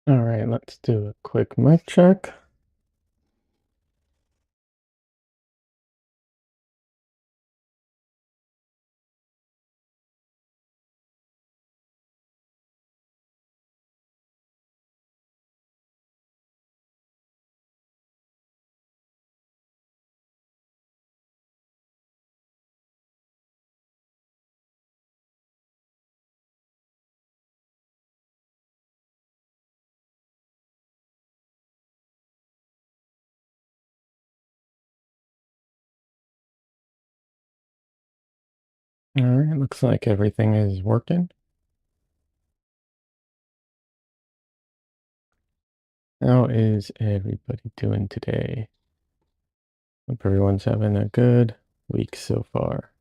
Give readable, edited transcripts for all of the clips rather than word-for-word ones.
All right, let's do a quick mic check. All right, looks like everything is working. How is everybody doing today? Hope everyone's having a good week so far.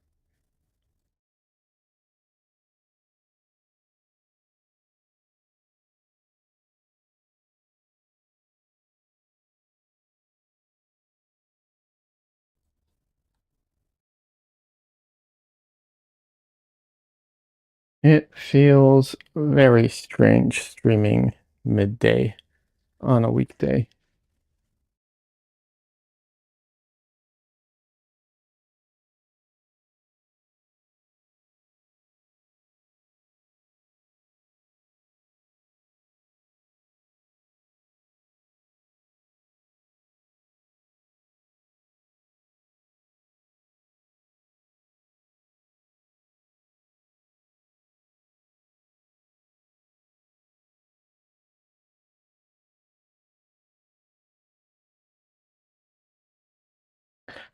It feels very strange streaming midday on a weekday.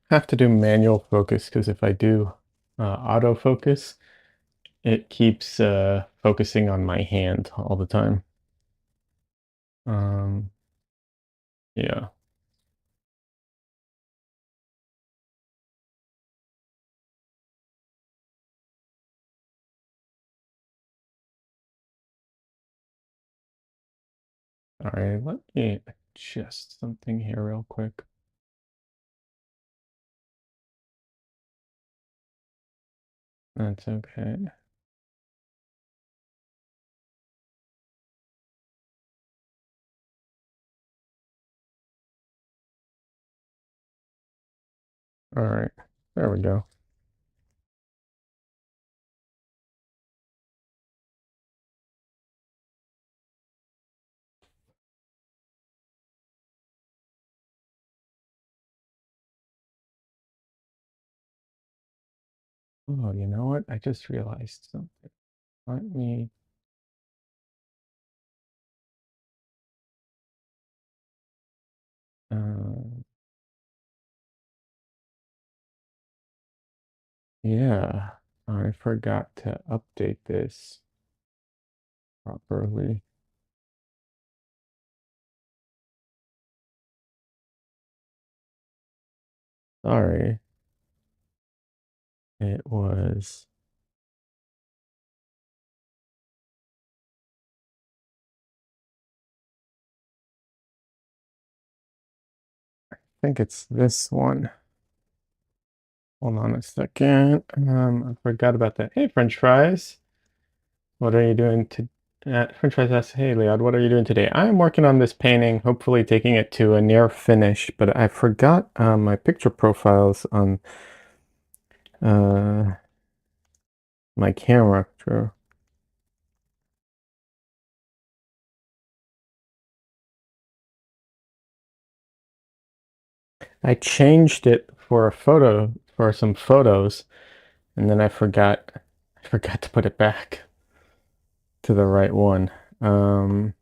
Have to do manual focus because if I do autofocus, it keeps focusing on my hand all the time. Um, yeah. All right, let me adjust something here real quick. That's okay. All right, there we go. Oh, you know what? I just realized something. Let me, uh, yeah, I forgot to update this properly. Sorry, it was, I think it's this one. Hold on a second. I forgot about that. Hey, French fries. What are you doing to French fries asks, hey Leod, what are you doing today? I'm working on this painting, hopefully taking it to a near finish, but I forgot my picture profiles on uh, my camera. True. I changed it for a photo for some photos, and then I forgot to put it back to the right one. Um,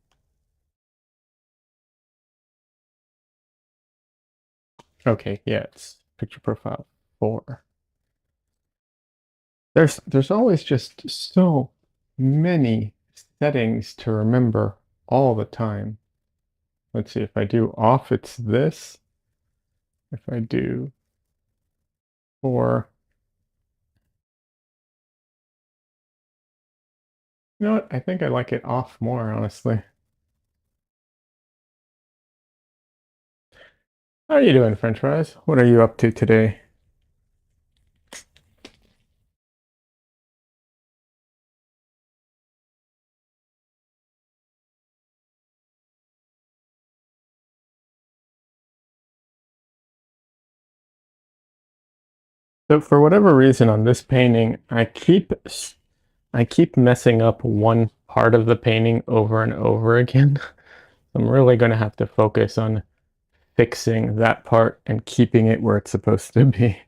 okay, yeah, it's picture profile 4. There's always just so many settings to remember all the time. Let's see, if I do off, it's this. If I do 4, you know what? I think I like it off more, honestly. How are you doing, French fries? What are you up to today? So for whatever reason on this painting, I keep messing up one part of the painting over and over again. I'm really going to have to focus on fixing that part and keeping it where it's supposed to be.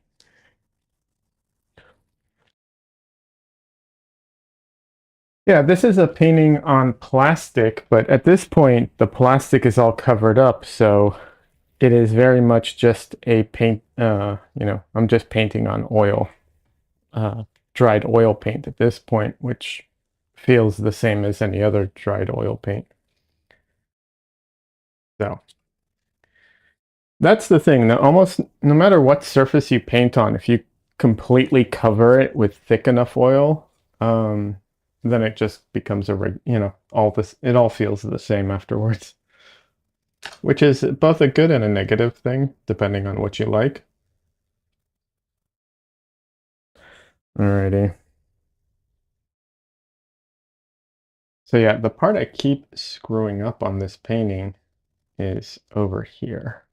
Yeah, this is a painting on plastic, but at this point, the plastic is all covered up, so it is very much just a paint, I'm just painting on oil, uh, dried oil paint at this point, which feels the same as any other dried oil paint. So that's the thing. That almost no matter what surface you paint on, if you completely cover it with thick enough oil, then it just becomes all this. It all feels the same afterwards, which is both a good and a negative thing, depending on what you like. Alrighty. So yeah, the part I keep screwing up on this painting is over here.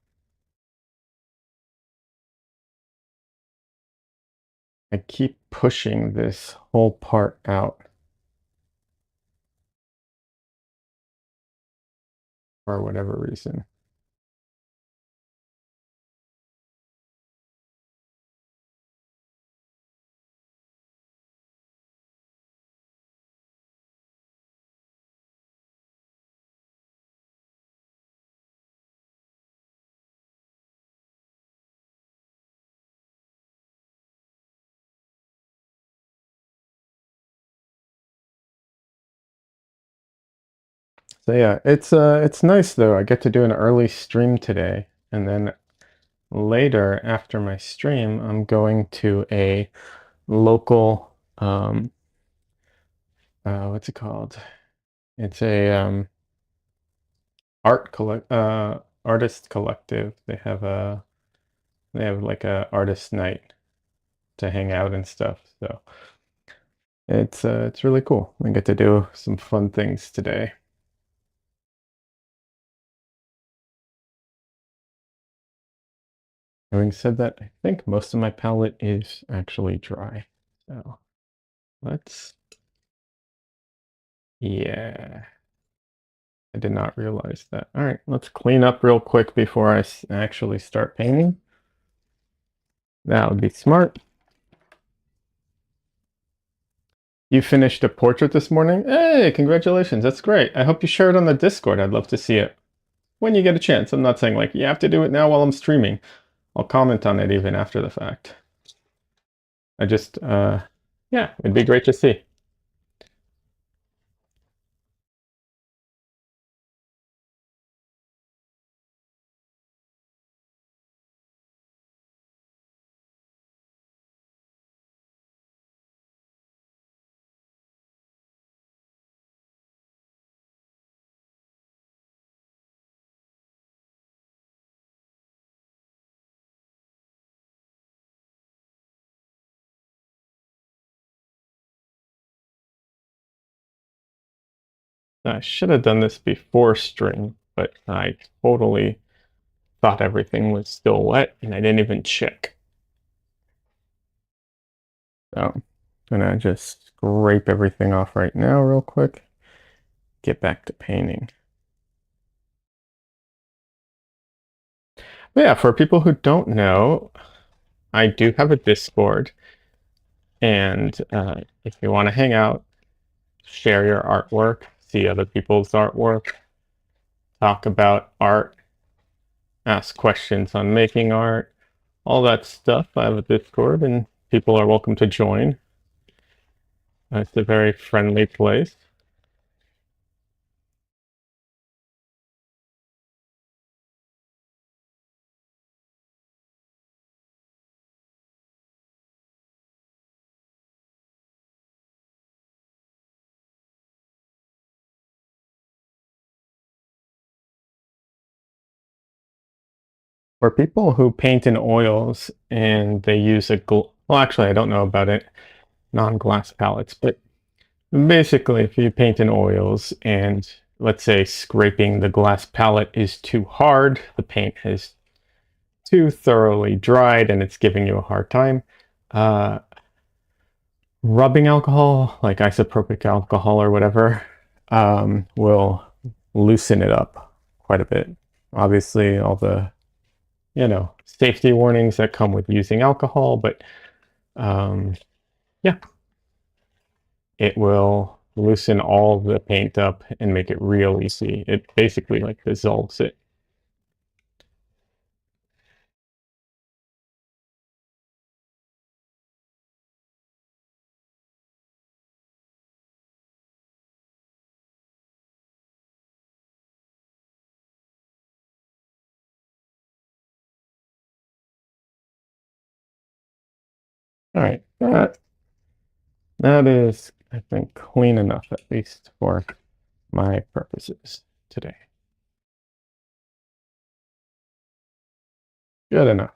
I keep pushing this whole part out for whatever reason. So yeah, it's nice though. I get to do an early stream today, and then later after my stream, I'm going to a local what's it called? It's a artist collective. They have like a artist night to hang out and stuff. So it's really cool. I get to do some fun things today. Having said that, I think most of my palette is actually dry. So let's, yeah, I did not realize that. All right, let's clean up real quick before I actually start painting. That would be smart. You finished a portrait this morning? Hey, congratulations. That's great. I hope you share it on the Discord. I'd love to see it when you get a chance. I'm not saying like you have to do it now while I'm streaming. I'll comment on it even after the fact. I just, yeah, it'd be great to see. I should have done this before stream, but I totally thought everything was still wet and I didn't even check. So I'm gonna just scrape everything off right now real quick. Get back to painting. But yeah, for people who don't know, I do have a Discord, and if you want to hang out, share your artwork, see other people's artwork, talk about art, ask questions on making art, all that stuff. I have a Discord, and people are welcome to join. It's a very friendly place. For people who paint in oils and they use well, actually, I don't know about it, non-glass palettes, but basically, if you paint in oils and let's say scraping the glass palette is too hard, the paint is too thoroughly dried and it's giving you a hard time, Uh, Rubbing alcohol, like isopropyl alcohol or whatever, will loosen it up quite a bit. Obviously, all the safety warnings that come with using alcohol, but um, yeah, it will loosen all the paint up and make it real easy. It basically like dissolves it. All right, that is, I think, clean enough at least for my purposes today. Good enough.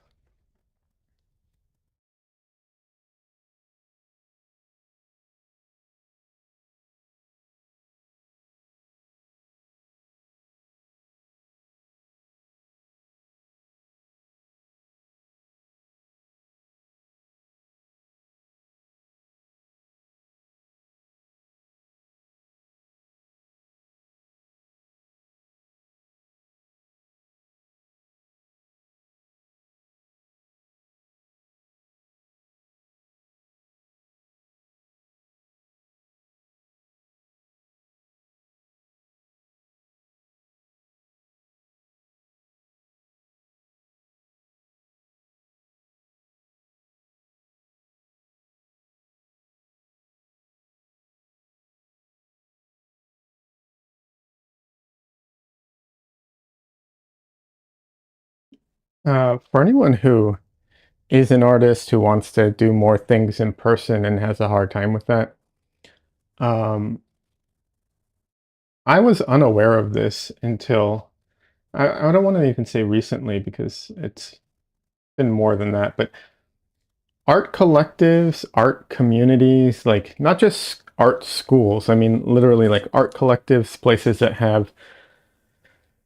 For anyone who is an artist who wants to do more things in person and has a hard time with that, um, I was unaware of this until I don't want to even say recently because it's been more than that, but art collectives, art communities, like not just art schools, I mean, literally like art collectives, places that have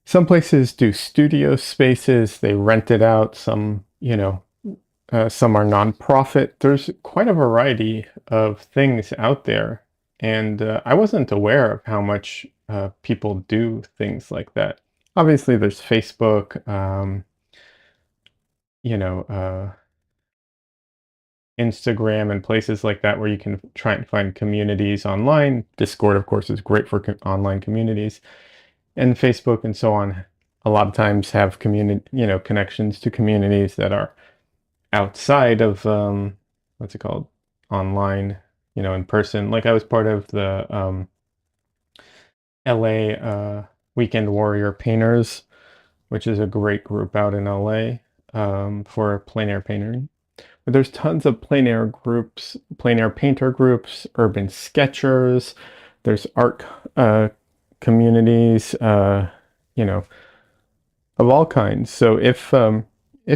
some places do studio spaces, they rent it out, some are nonprofit. There's quite a variety of things out there. And I wasn't aware of how much people do things like that. Obviously, there's Facebook, you know, uh, Instagram, and places like that where you can try and find communities online. Discord, of course, is great for online communities. And Facebook and so on, a lot of times have connections to communities that are outside of what's it called, online, in person. Like I was part of the LA Weekend Warrior Painters, which is a great group out in LA for plein air painting. But there's tons of plein air groups, plein air painter groups, urban sketchers. There's art communities, you know, of all kinds. So if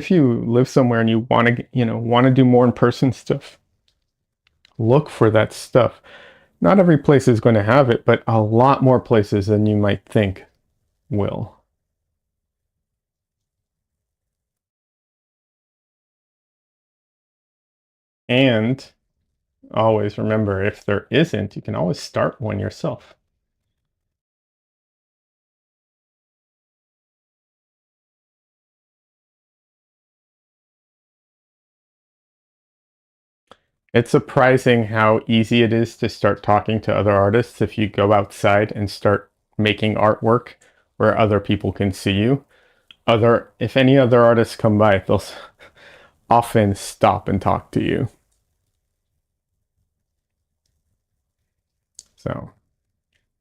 you live somewhere and you want to do more in person stuff, look for that stuff. Not every place is going to have it, but a lot more places than you might think will. And always remember, if there isn't, you can always start one yourself. It's surprising how easy it is to start talking to other artists if you go outside and start making artwork where other people can see you. If any other artists come by, they'll often stop and talk to you. So,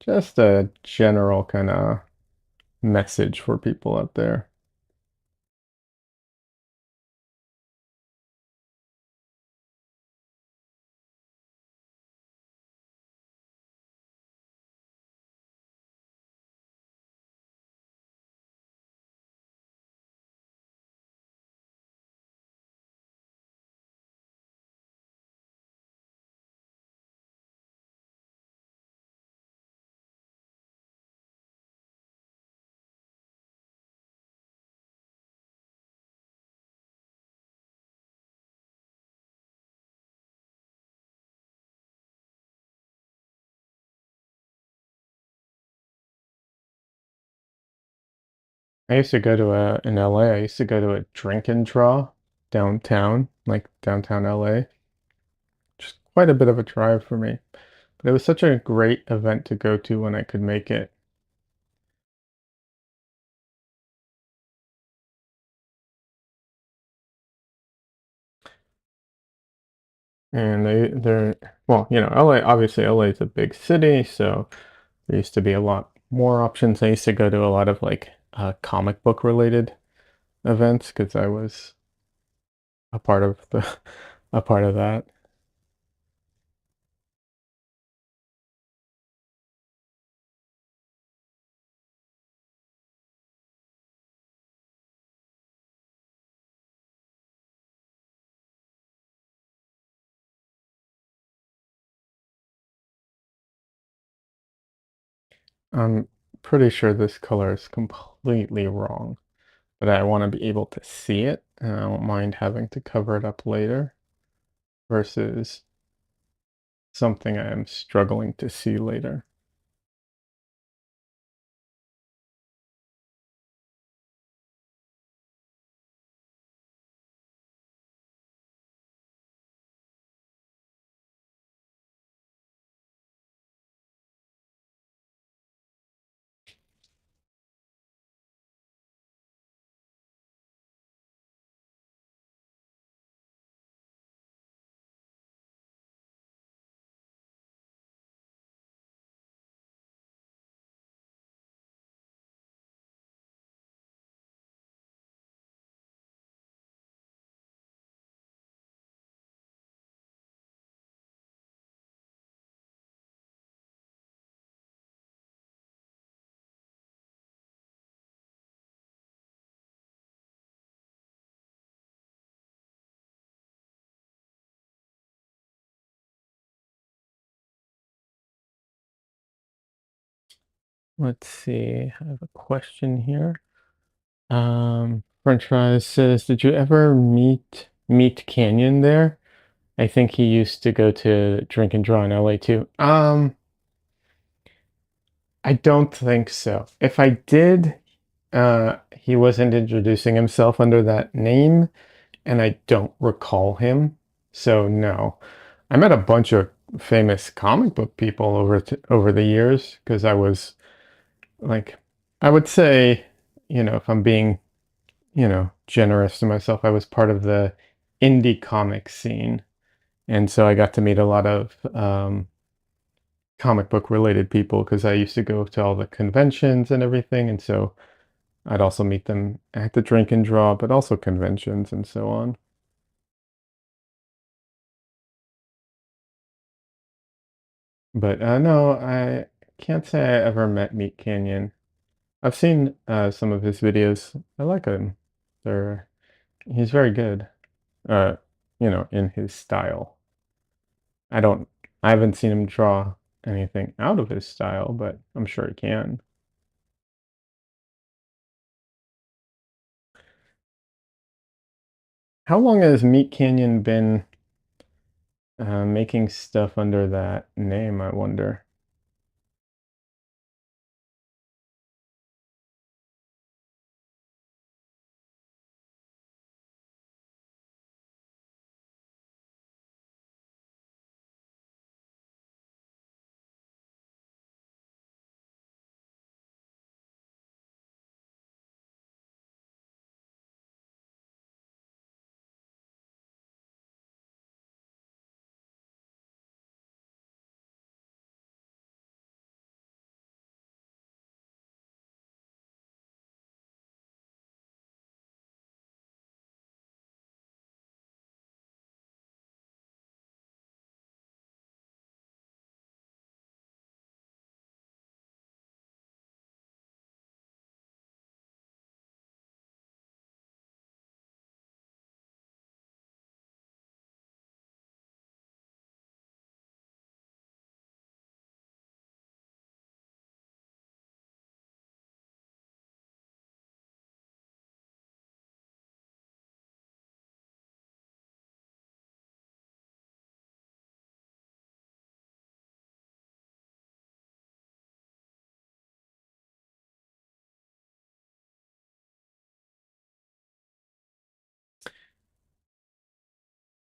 just a general kind of message for people out there. I used to go to in LA, I used to go to a drink and draw downtown, like downtown LA. Just quite a bit of a drive for me. But it was such a great event to go to when I could make it. And well, LA, obviously LA is a big city, so there used to be a lot more options. I used to go to a lot of like comic book related events because I was a part of the a part of that. I'm pretty sure this color is completely wrong, but I want to be able to see it, and I don't mind having to cover it up later versus something I am struggling to see later. Let's see. I have a question here. French fries says, "Did you ever meet Canyon there? I think he used to go to Drink and Draw in LA too." I don't think so. If I did, he wasn't introducing himself under that name, and I don't recall him. So no. I met a bunch of famous comic book people over the years because I was like, I would say, if I'm being, generous to myself, I was part of the indie comic scene. And so I got to meet a lot of comic book related people because I used to go to all the conventions and everything. And so I'd also meet them at the drink and draw, but also conventions and so on. But no, I can't say I ever met Meat Canyon. I've seen some of his videos. I like him. He's very good. Uh, in his style. I don't, I haven't seen him draw anything out of his style, but I'm sure he can. How long has Meat Canyon been making stuff under that name, I wonder?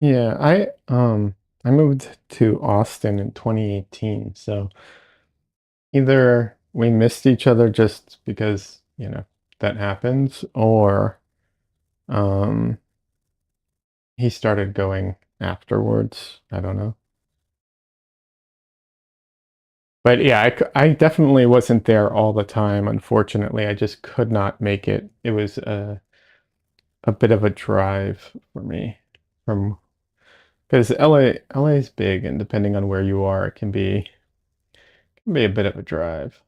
Yeah, I moved to Austin in 2018, so either we missed each other just because, that happens, or um he started going afterwards. I don't know. But yeah, I definitely wasn't there all the time, unfortunately. I just could not make it. It was a bit of a drive for me from because LA is big, and depending on where you are, it can be a bit of a drive.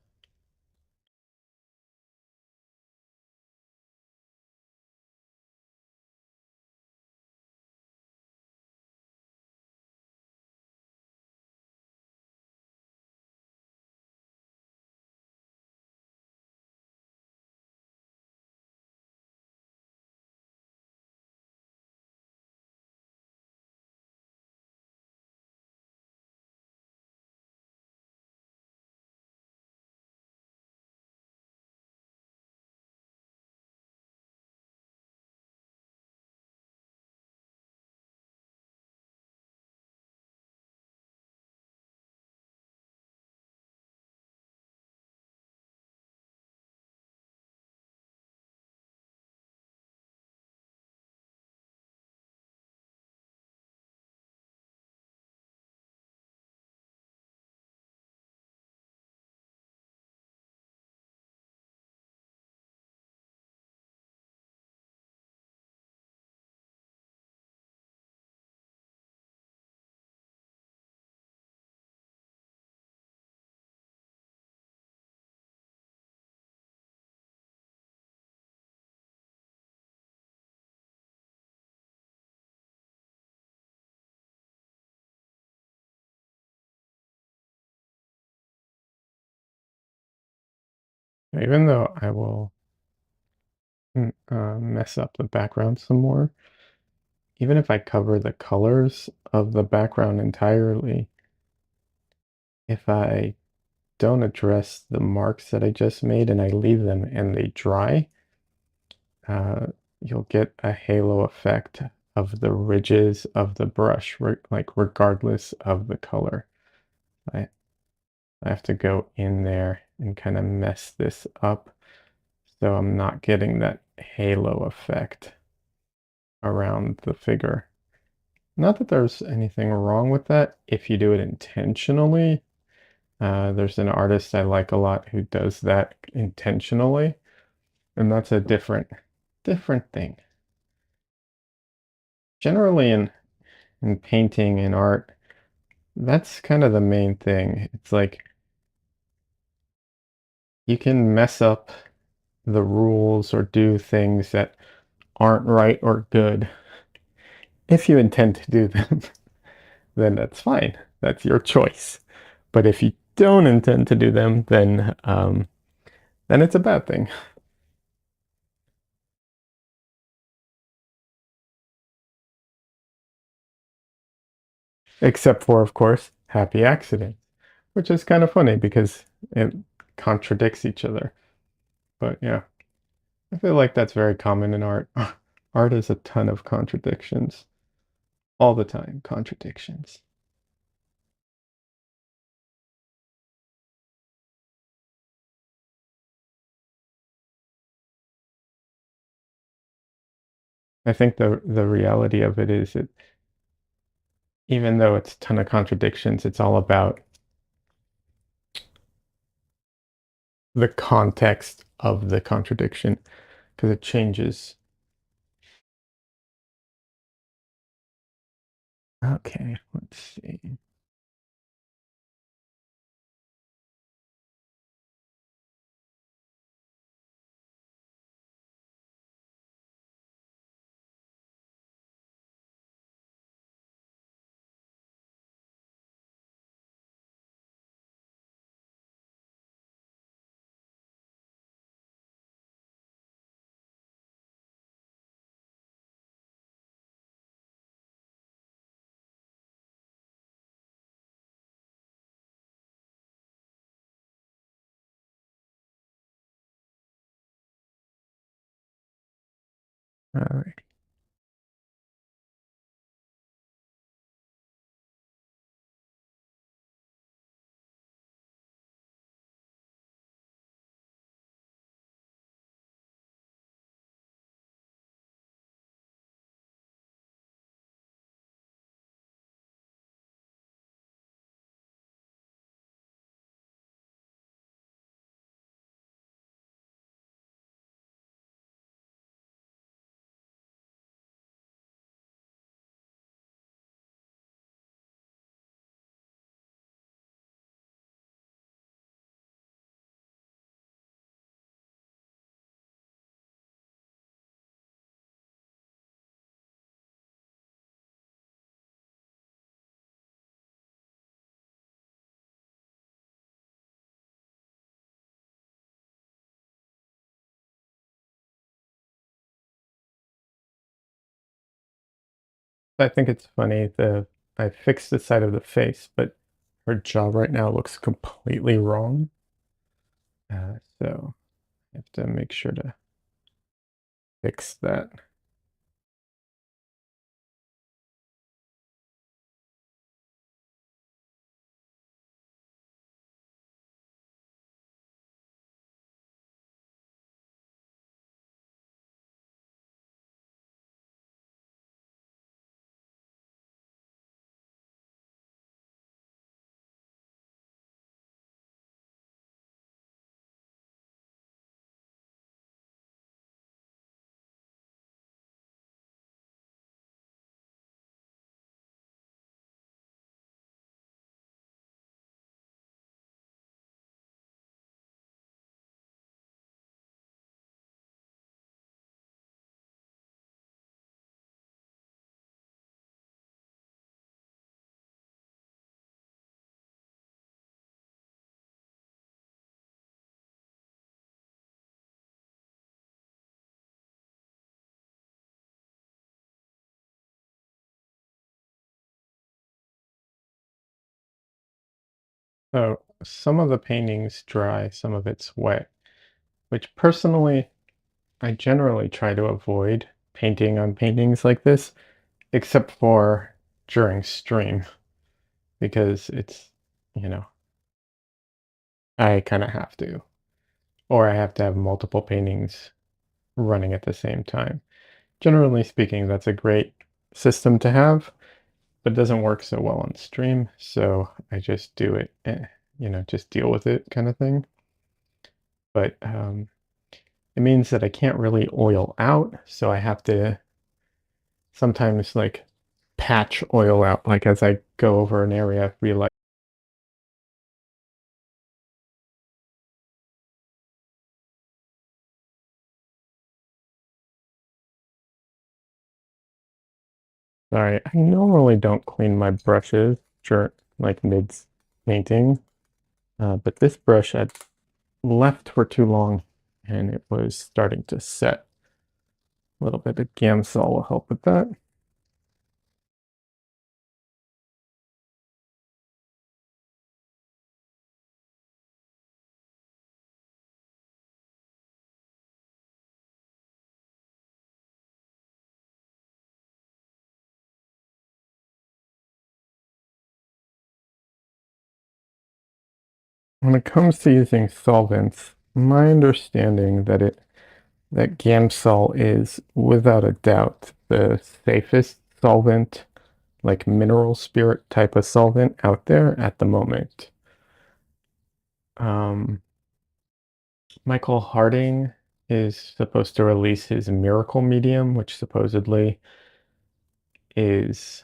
Even though I will mess up the background some more, even if I cover the colors of the background entirely, if I don't address the marks that I just made and I leave them and they dry, uh, you'll get a halo effect of the ridges of the brush, like regardless of the color. I, I have to go in there and kind of mess this up so I'm not getting that halo effect around the figure. Not that there's anything wrong with that if you do it intentionally. There's an artist I like a lot who does that intentionally, and that's a different thing. Generally in painting and art, that's kind of the main thing. It's like you can mess up the rules or do things that aren't right or good. If you intend to do them, then that's fine. That's your choice. But if you don't intend to do them, then it's a bad thing. Except for, of course, happy accidents, which is kind of funny because it contradicts each other. But yeah, I feel like that's very common in art. Art is a ton of contradictions. All the time, contradictions. I think the reality of it is that even though it's a ton of contradictions, it's all about the context of the contradiction because it changes. Okay, let's see. All right. I think it's funny, I fixed the side of the face, but her jaw right now looks completely wrong. So I have to make sure to fix that. So some of the painting's dry, some of it's wet, which personally, I generally try to avoid painting on paintings like this, except for during stream, because you know, I kind of have to, or I have to have multiple paintings running at the same time. Generally speaking, that's a great system to have, but it doesn't work so well on stream, so I just do it, just deal with it kind of thing. But it means that I can't really oil out, so I have to sometimes like patch oil out, like as I go over an area, realize. Sorry, I normally don't clean my brushes during like mid painting, but this brush had left for too long and it was starting to set. A little bit of Gamsol will help with that. When it comes to using solvents, my understanding that Gamsol is without a doubt the safest solvent, like mineral spirit type of solvent out there at the moment. Um, Michael Harding is supposed to release his miracle medium, which supposedly is,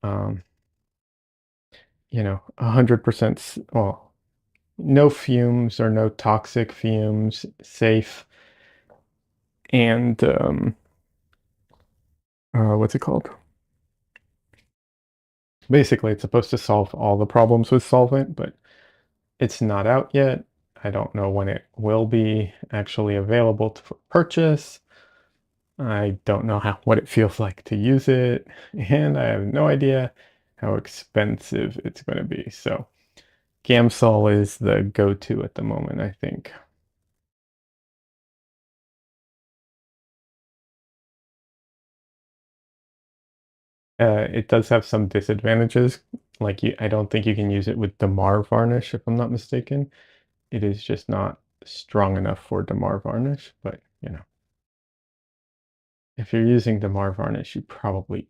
um, 100%, well, no fumes or no toxic fumes, safe, and what's it called? Basically, it's supposed to solve all the problems with solvent, but it's not out yet. I don't know when it will be actually available for purchase. I don't know what it feels like to use it, and I have no idea how expensive it's going to be. So Gamsol is the go-to at the moment, I think. It does have some disadvantages. Like I don't think you can use it with Damar varnish, if I'm not mistaken. It is just not strong enough for Damar varnish, but if you're using Damar varnish, you probably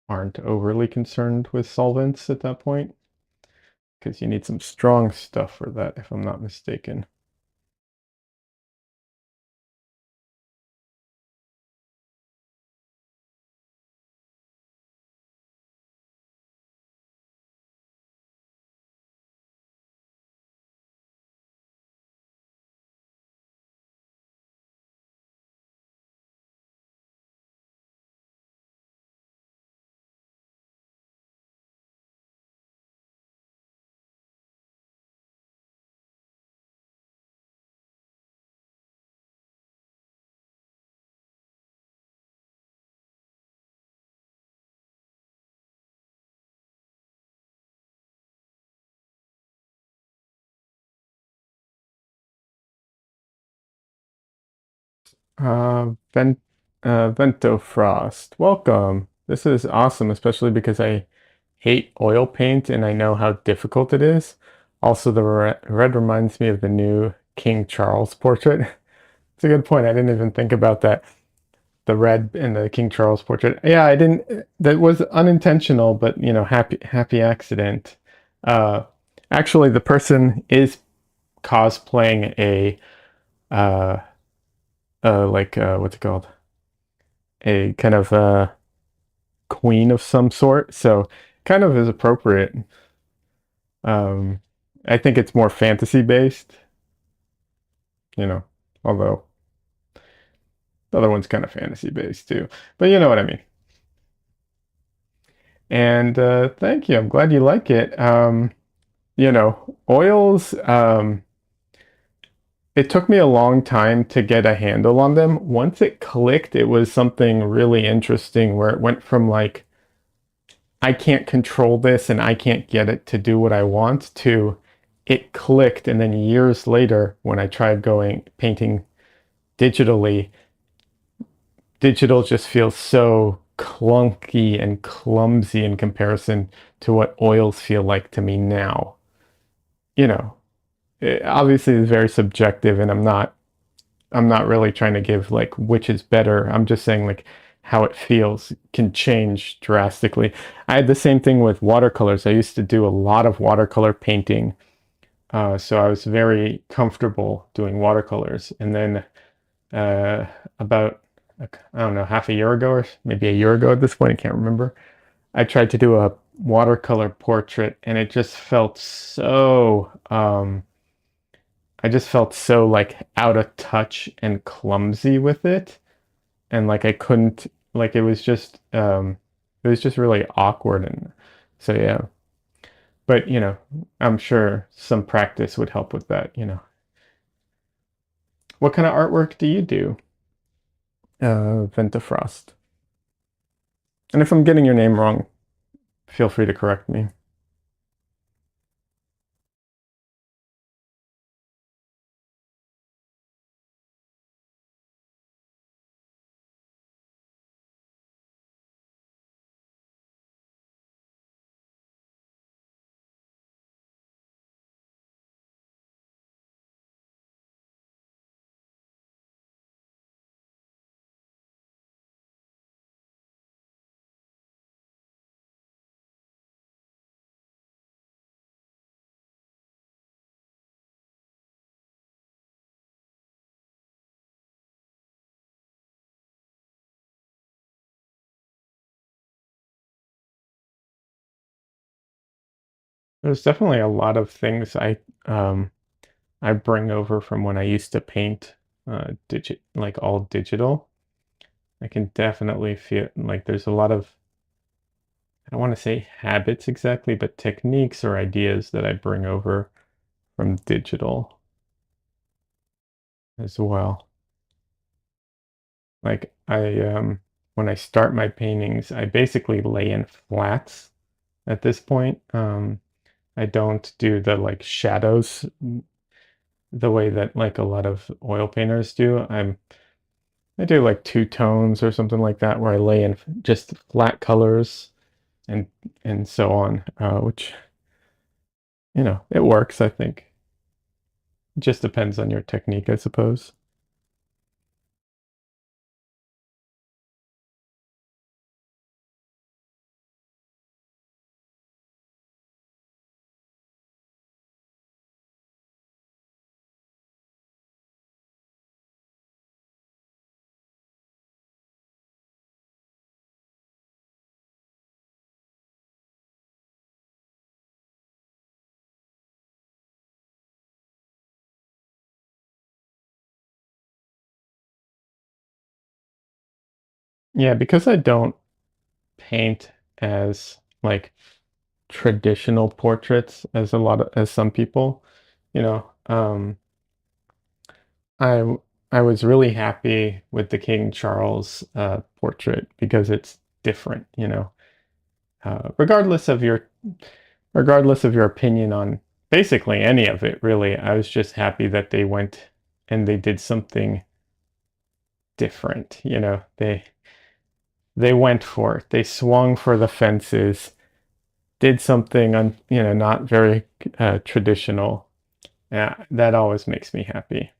aren't overly concerned with solvents at that point, because you need some strong stuff for that, if I'm not mistaken. Vent Vento Frost. Welcome. This is awesome, especially because I hate oil paint and I know how difficult it is. Also, the red reminds me of the new King Charles portrait. It's a good point. I didn't even think about that. The red in the King Charles portrait. Yeah, I didn't. That was unintentional, but happy accident. Uh, Actually, the person is cosplaying a uh, what's it called? A kind of queen of some sort. So kind of is appropriate. Um, I think it's more fantasy based, you know, although the other one's kind of fantasy based too. But you know what I mean. And thank you. I'm glad you like it. Oils, it took me a long time to get a handle on them. Once it clicked, it was something really interesting where it went from like, I can't control this and I can't get it to do what I want to it clicked. And then years later, when I tried going painting digitally, digital just feels so clunky and clumsy in comparison to what oils feel like to me now. You know, obviously it's very subjective and I'm not really trying to give like which is better. I'm just saying like how it feels can change drastically. I had the same thing with watercolors. I used to do a lot of watercolor painting. So I was very comfortable doing watercolors. And then uh, about, I don't know, half a year ago or maybe a year ago at this point, I can't remember. I tried to do a watercolor portrait and it just felt so, I just felt so like out of touch and clumsy with it. And like I couldn't, like it was just really awkward. And so, yeah. But, I'm sure some practice would help with that. What kind of artwork do you do, Ventafrost? And if I'm getting your name wrong, feel free to correct me. There's definitely a lot of things I bring over from when I used to paint like all digital. I can definitely feel like there's a lot of, I don't want to say habits exactly, but techniques or ideas that I bring over from digital as well. Like when I start my paintings, I basically lay in flats at this point. I don't do the like shadows the way that like a lot of oil painters do. I do like two tones or something like that where I lay in just flat colors and and so on, which it works, I think. It just depends on your technique, I suppose. Yeah, because I don't paint as like traditional portraits as as some people, you know, I I was really happy with the King Charles portrait because it's different, regardless of your opinion on basically any of it, really. I was just happy that they went and they did something different. They went for it. They swung for the fences, did something not very traditional. Yeah, that always makes me happy.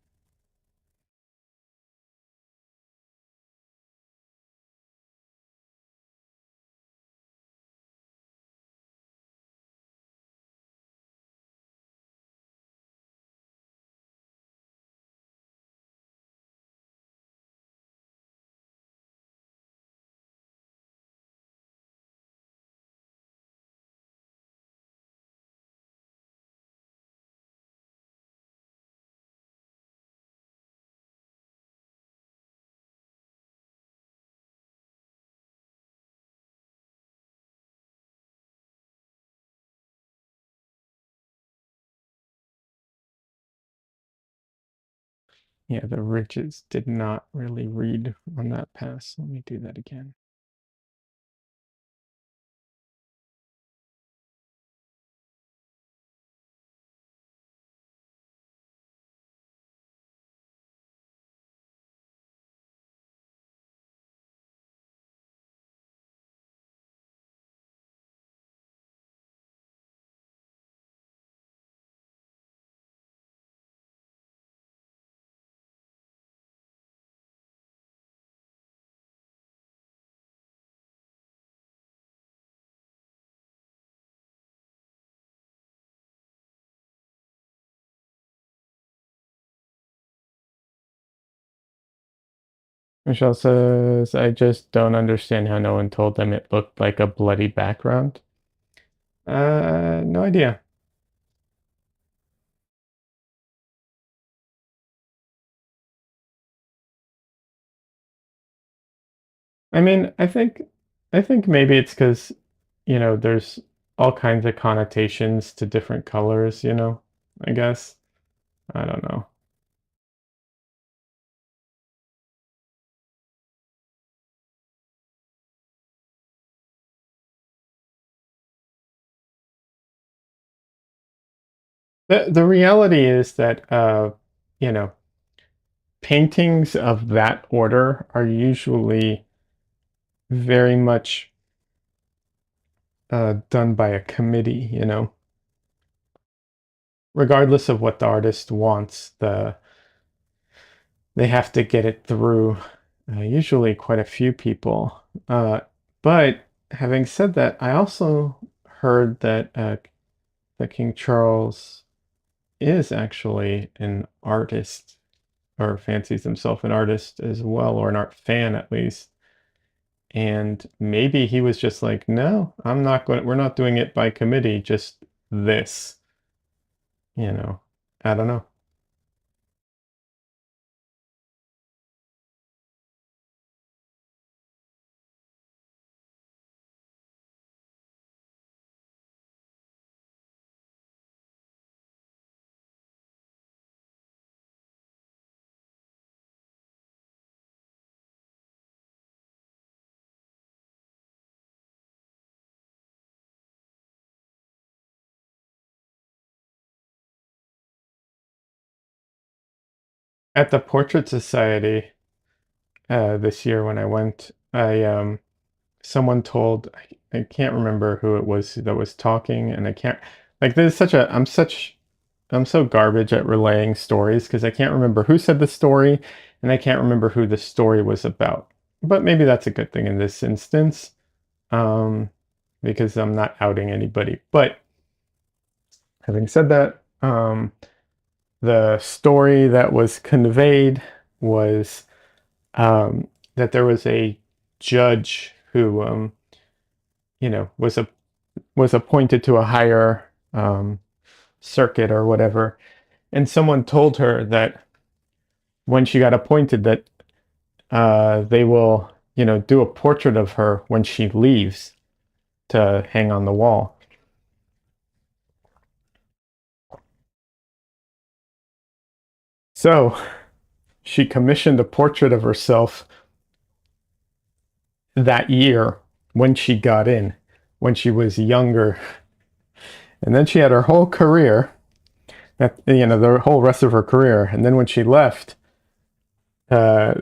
Yeah, the ridges did not really read on that pass. Let me do that again. Michelle says, I just don't understand how no one told them it looked like a bloody background. No idea. I mean, I think maybe it's because, there's all kinds of connotations to different colors, I guess. I don't know. The reality is that you know, paintings of that order are usually very much done by a committee, regardless of what the artist wants, they have to get it through usually quite a few people. But having said that, I also heard that King Charles is actually an artist, or fancies himself an artist as well, or an art fan at least. And maybe he was just like, no, we're not doing it by committee, just this, you know. I don't know. At the Portrait Society this year when I went, I someone told I can't remember who it was that was talking, and I can't like there's such a I'm so garbage at relaying stories because I can't remember who said the story and I can't remember who the story was about. But maybe that's a good thing in this instance, um, because I'm not outing anybody. But having said that, the story that was conveyed was that there was a judge who, was appointed to a higher circuit or whatever, and someone told her that when she got appointed, that they will, do a portrait of her when she leaves to hang on the wall. So she commissioned a portrait of herself that year when she got in, when she was younger. And then she had her whole career, the whole rest of her career. And then when she left, uh,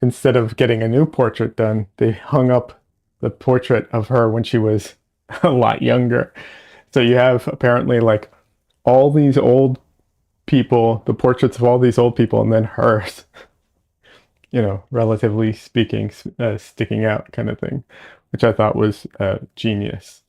instead of getting a new portrait done, they hung up the portrait of her when she was a lot younger. So you have apparently like all these old people, the portraits of all these old people, and then hers, relatively speaking, sticking out kind of thing, which I thought was genius.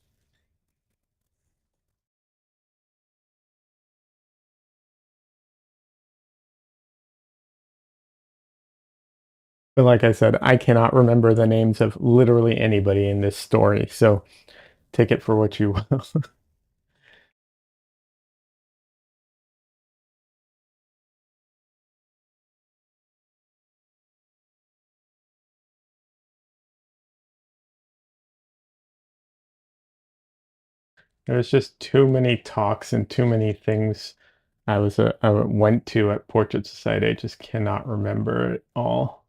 But like I said, I cannot remember the names of literally anybody in this story, so take it for what you will. There's just too many talks and too many things I went to at Portrait Society. I just cannot remember it all.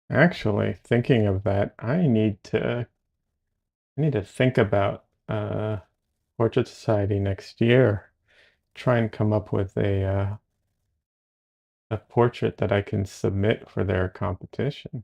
Actually, thinking of that, I need to think about Portrait Society next year. Try and come up with a portrait that I can submit for their competition.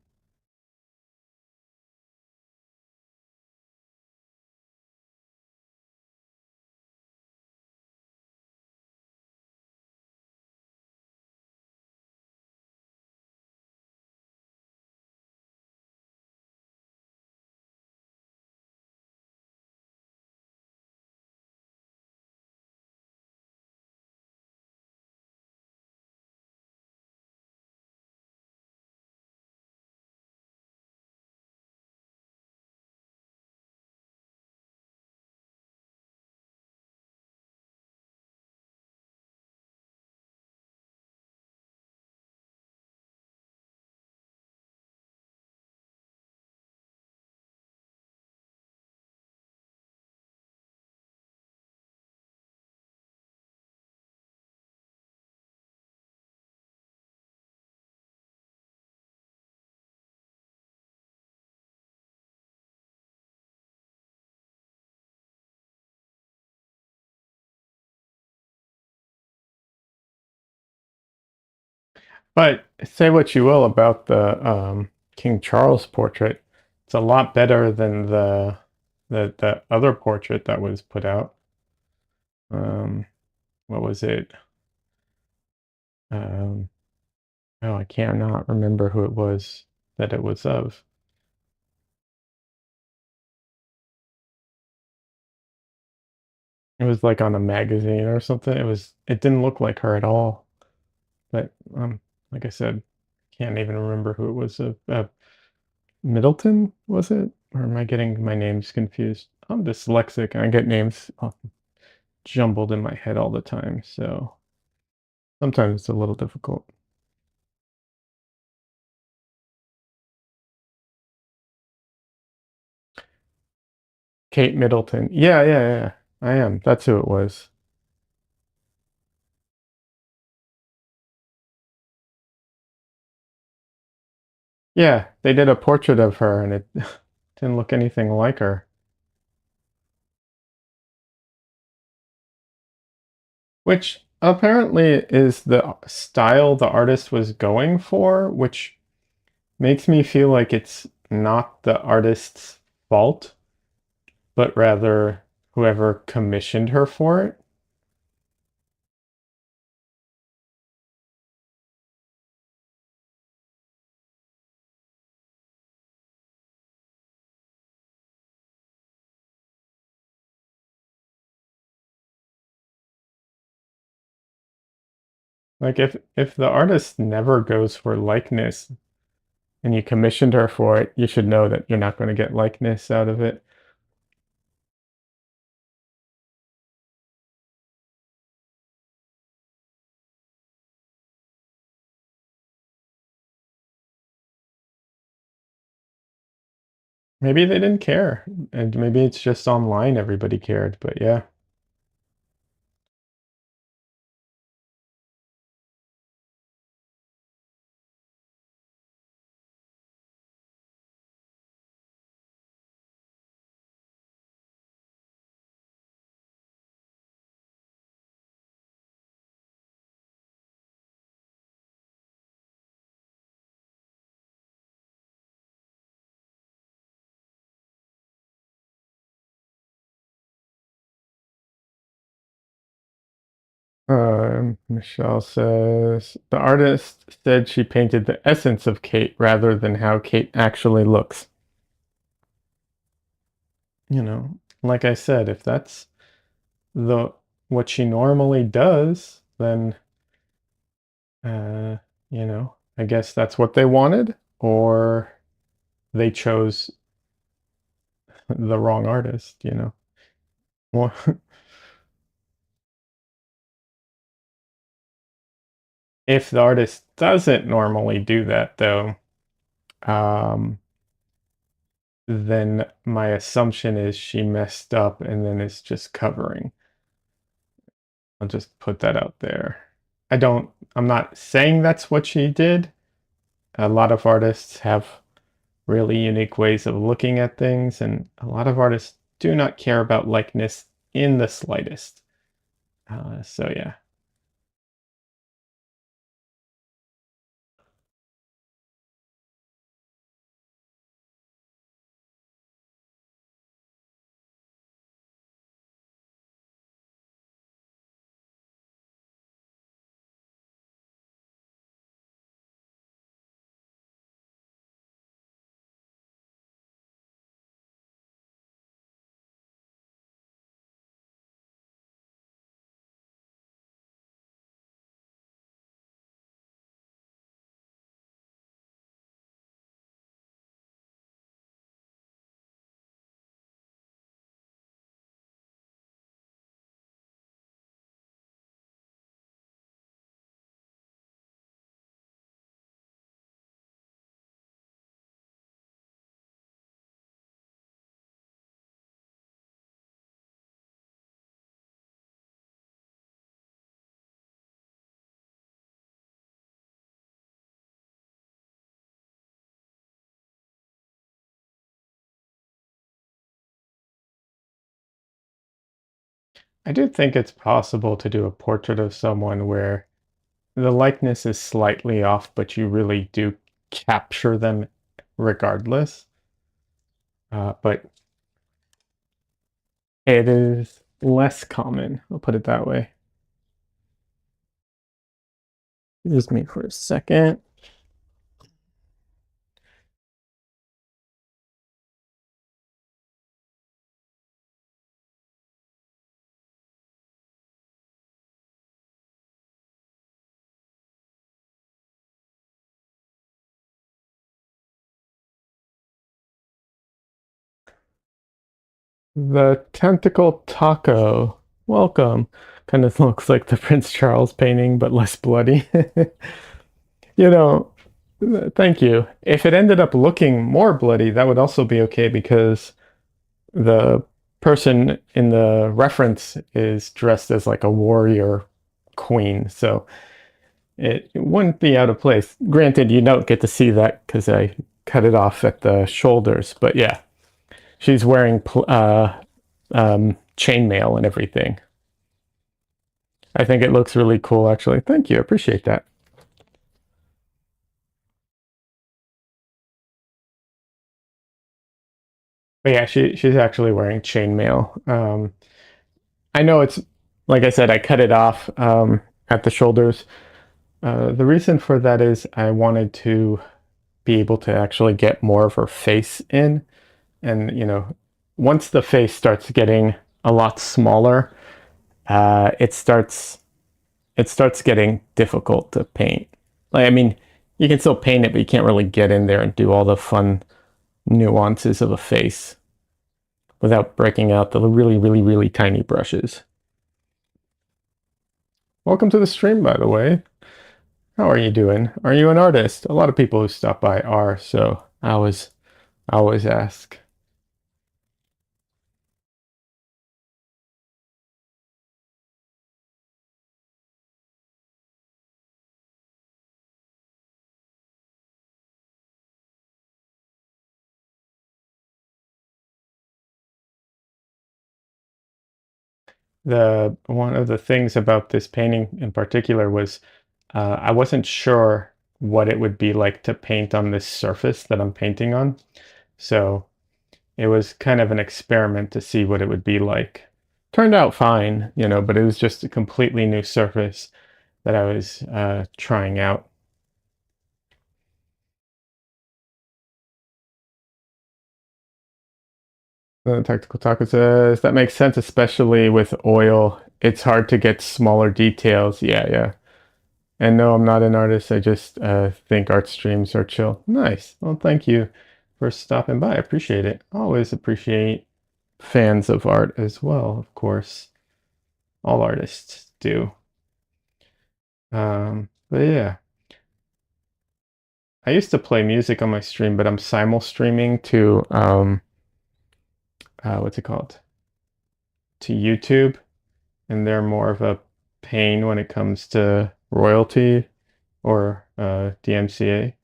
But say what you will about the King Charles portrait, it's a lot better than the other portrait that was put out. Um, what was it? Um, oh, I cannot remember who it was that it was of. It was like on a magazine or something. It didn't look like her at all. But like I said, can't even remember who it was. Middleton, was it? Or am I getting my names confused? I'm dyslexic and I get names jumbled in my head all the time, so sometimes it's a little difficult. Kate Middleton. Yeah, yeah, yeah. I am. That's who it was. Yeah, they did a portrait of her and it didn't look anything like her. Which apparently is the style the artist was going for, which makes me feel like it's not the artist's fault, but rather whoever commissioned her for it. Like if the artist never goes for likeness, and you commissioned her for it, you should know that you're not going to get likeness out of it. Maybe they didn't care, and maybe it's just online everybody cared, but yeah. Michelle says the artist said she painted the essence of Kate rather than how Kate actually looks. You know, like I said, if that's the what she normally does, then uh, I guess that's what they wanted, or they chose the wrong artist. Well, if the artist doesn't normally do that, though, um, then my assumption is she messed up and then is just covering. I'll just put that out there. I'm not saying that's what she did. A lot of artists have really unique ways of looking at things, and a lot of artists do not care about likeness in the slightest. So, yeah. I do think it's possible to do a portrait of someone where the likeness is slightly off, but you really do capture them regardless. But it is less common, I'll put it that way. Excuse me for a second. The tentacle taco. Welcome. Kind of looks like the Prince Charles painting, but less bloody. you know, Thank you. If it ended up looking more bloody, that would also be okay because the person in the reference is dressed as like a warrior queen. So it wouldn't be out of place. Granted, you don't get to see that because I cut it off at the shoulders. But yeah, she's wearing chainmail and everything. I think it looks really cool, actually. Thank you. I appreciate that. But yeah, she's actually wearing chainmail. I know it's like I said, I cut it off at the shoulders. The reason for that is I wanted to be able to actually get more of her face in, and once the face starts getting a lot smaller, it starts getting difficult to paint. Like, I mean, you can still paint it, but you can't really get in there and do all the fun nuances of a face without breaking out the really, really, really tiny brushes. Welcome to the stream, by the way. How are you doing? Are you an artist? A lot of people who stop by are, so I always ask. The one of the things about this painting in particular was I wasn't sure what it would be like to paint on this surface that I'm painting on. So it was kind of an experiment to see what it would be like. Turned out fine, you know, but it was just a completely new surface that I was trying out. The Tactical Taco says that makes sense, especially with oil. It's hard to get smaller details. Yeah, yeah. And no, I'm not an artist. I just think art streams are chill. Nice. Well, thank you for stopping by. I appreciate it. Always appreciate fans of art as well, of course. All artists do. But yeah, I used to play music on my stream, but I'm simul streaming to what's it called? To YouTube, and they're more of a pain when it comes to royalty or DMCA.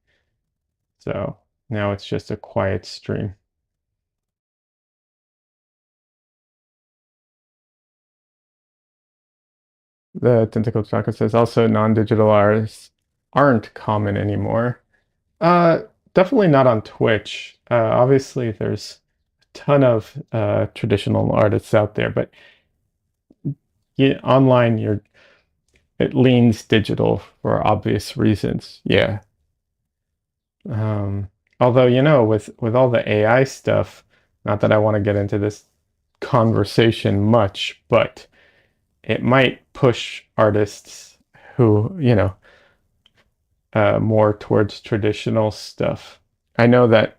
So now it's just a quiet stream. The Tentacle Chocolate says also non-digital artists aren't common anymore. Uh, Definitely not on Twitch. Obviously, there's a ton of traditional artists out there, but online, it leans digital for obvious reasons. Yeah. Um, Although, you know, with all the AI stuff, not that I want to get into this conversation much, but it might push artists who, you know, more towards traditional stuff. I know that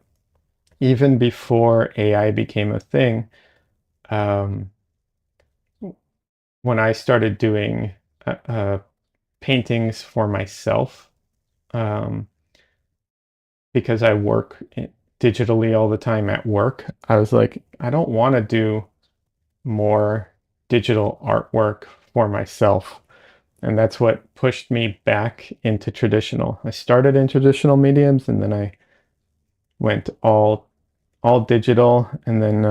even before AI became a thing, um, when I started doing paintings for myself, um, because I work digitally all the time at work, I was like, I don't want to do more digital artwork for myself. And that's what pushed me back into traditional. I started in traditional mediums and then I went all digital and then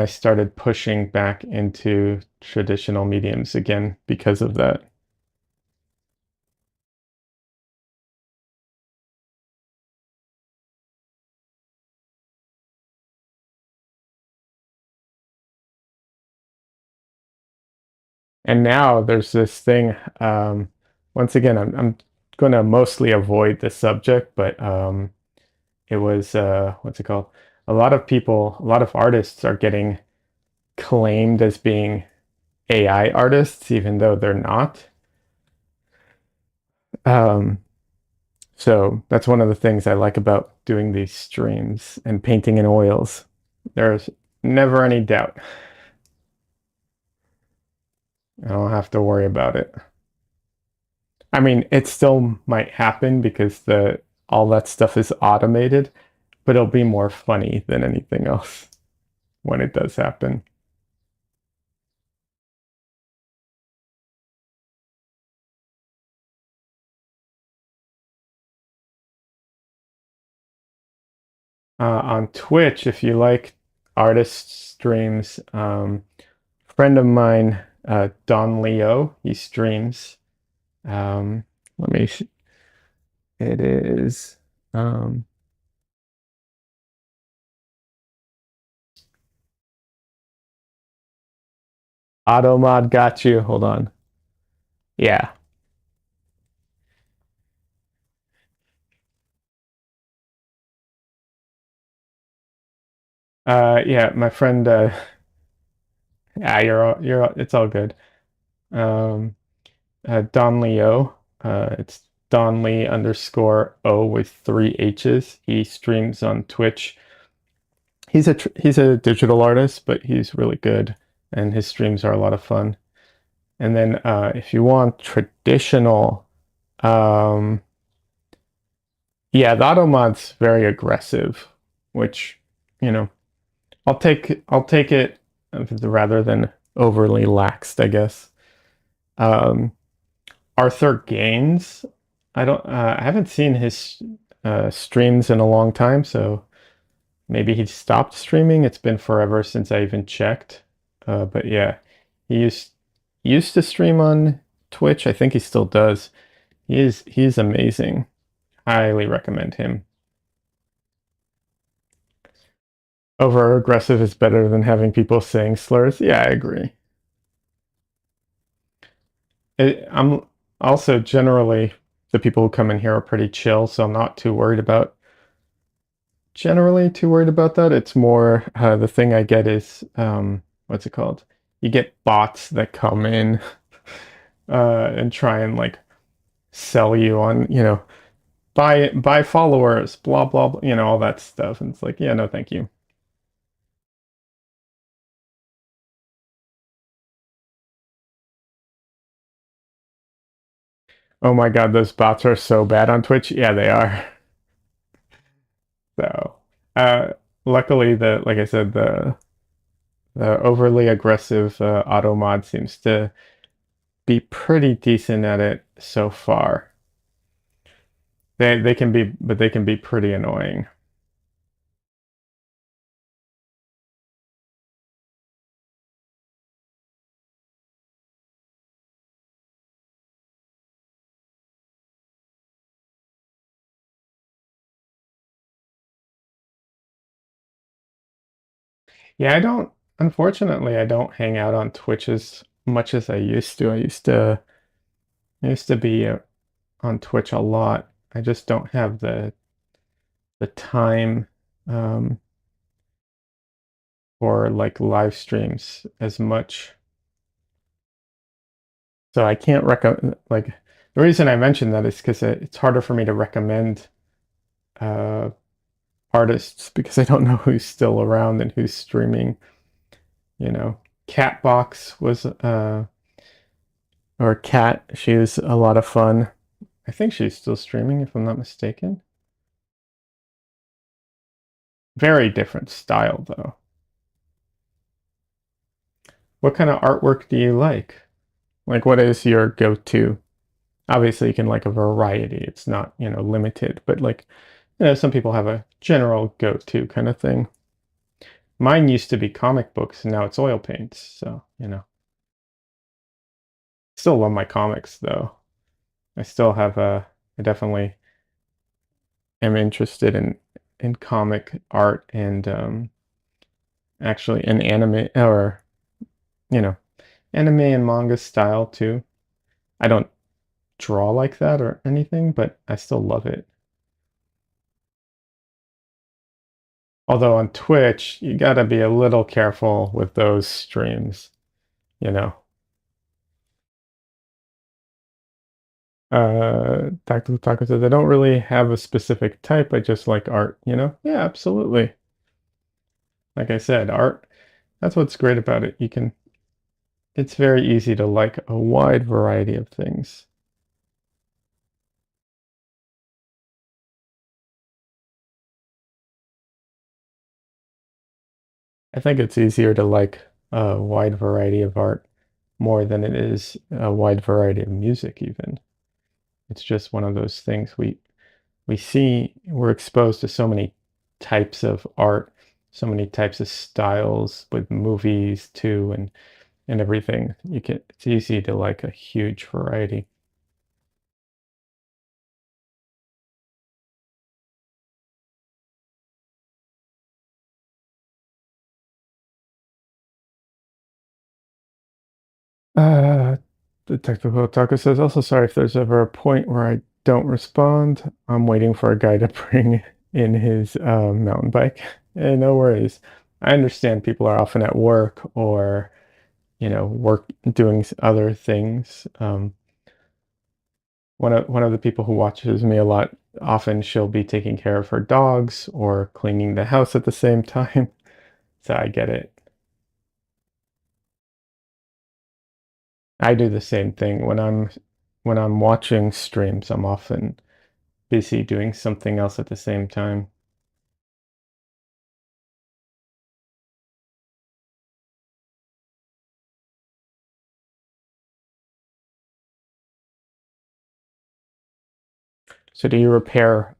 I started pushing back into traditional mediums again because of that. And now there's this thing. Once again, I'm going to mostly avoid the subject, but it was what's it called? A lot of artists are getting claimed as being AI artists, even though they're not. Um, so that's one of the things I like about doing these streams and painting in oils. There's never any doubt. I don't have to worry about it. I mean, it still might happen because the all that stuff is automated, but it'll be more funny than anything else when it does happen. On Twitch, if you like artist streams, friend of mine, Don Leo, he streams. Um, let me. It is. Um, Automod got you. Hold on. Yeah. Yeah. My friend. Yeah. It's all good. Um, Don Leo. It's Donley underscore O with three H's. He streams on Twitch. He's a digital artist, but he's really good, and his streams are a lot of fun. And then if you want traditional, um, yeah, the auto mod's very aggressive, which you know I'll take it rather than overly laxed, I guess. Um, Arthur Gaines, I haven't seen his streams in a long time, so maybe he stopped streaming. It's been forever since I even checked. But yeah, he used to stream on Twitch. I think he still does. He's amazing. Highly recommend him. Over aggressive is better than having people saying slurs. Yeah, I agree. I'm also generally the people who come in here are pretty chill, so I'm not too worried about that. It's more the thing I get is what's it called? You get bots that come in and try and like sell you on, buy followers, blah blah blah, all that stuff. And it's like, yeah, no, thank you. Oh my God, those bots are so bad on Twitch. Yeah, they are. So, uh, luckily, like I said, the overly aggressive auto mod seems to be pretty decent at it so far. They can be, but they can be pretty annoying. Yeah, unfortunately, I don't hang out on Twitch as much as I used to. I used to be on Twitch a lot. I just don't have the time um, for like live streams as much. So I can't recommend like the reason I mentioned that is because it's harder for me to recommend uh, artists because I don't know who's still around and who's streaming. You know, Catbox was or Cat. She was a lot of fun. I think she's still streaming, if I'm not mistaken. Very different style, though. What kind of artwork do you like? Like, what is your go-to? Obviously, you can like a variety. It's not, limited, but like, some people have a general go-to kind of thing. Mine used to be comic books, and now it's oil paints. So, still love my comics though. I still have I definitely am interested in comic art and actually in anime or you know anime and manga style too. I don't draw like that or anything, but I still love it. Although on Twitch, you gotta be a little careful with those streams, you know. Tactical Taco says, I don't really have a specific type, I just like art. Yeah, absolutely. Like I said, art, that's what's great about it. It's very easy to like a wide variety of things. I think it's easier to like a wide variety of art more than it is a wide variety of music even. It's just one of those things we're exposed to so many types of art, so many types of styles with movies too and everything. It's easy to like a huge variety. Uh, the technical taco says, also sorry if there's ever a point where I don't respond. I'm waiting for a guy to bring in his mountain bike. No worries. I understand people are often at work or, work doing other things. One of the people who watches me a lot, often she'll be taking care of her dogs or cleaning the house at the same time. So I get it. I do the same thing when I'm watching streams, I'm often busy doing something else at the same time. So do you repair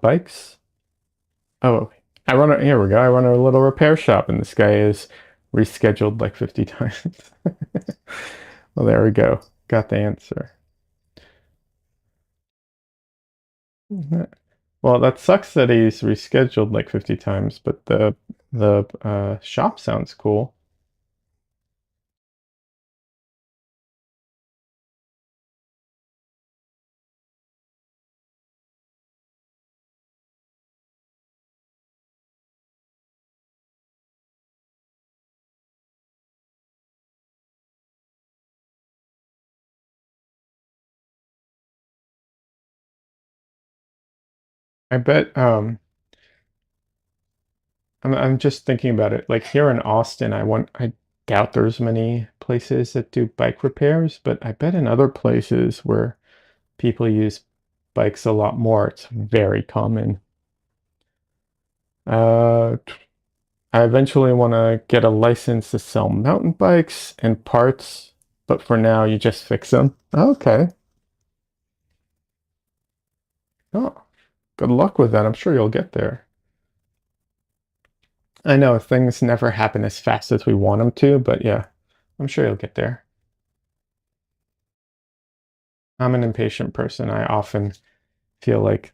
bikes? Oh, here we go. I run a little repair shop and this guy is rescheduled like 50 times. Well, there we go. Got the answer. Well, that sucks that he's rescheduled like 50 times, but the shop sounds cool. I bet I'm just thinking about it. Like here in Austin, I doubt there's many places that do bike repairs, but I bet in other places where people use bikes a lot more, it's very common. Uh, I eventually want to get a license to sell mountain bikes and parts, but for now you just fix them. Okay. Oh, good luck with that. I'm sure you'll get there. I know things never happen as fast as we want them to, but yeah, I'm sure you'll get there. I'm an impatient person. I often feel like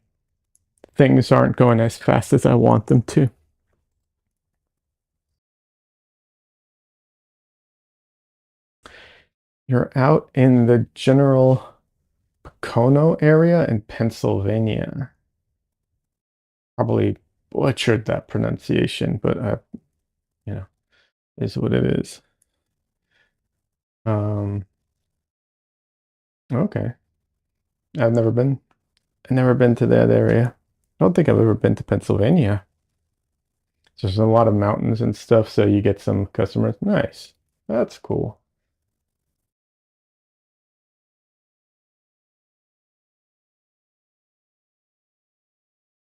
things aren't going as fast as I want them to. You're out in the general Pocono area in Pennsylvania. Probably butchered that pronunciation, but you know, is what it is. Um, okay. I've never been. I've never been to that area. I don't think I've ever been to Pennsylvania. There's a lot of mountains and stuff, so you get some customers. Nice. That's cool.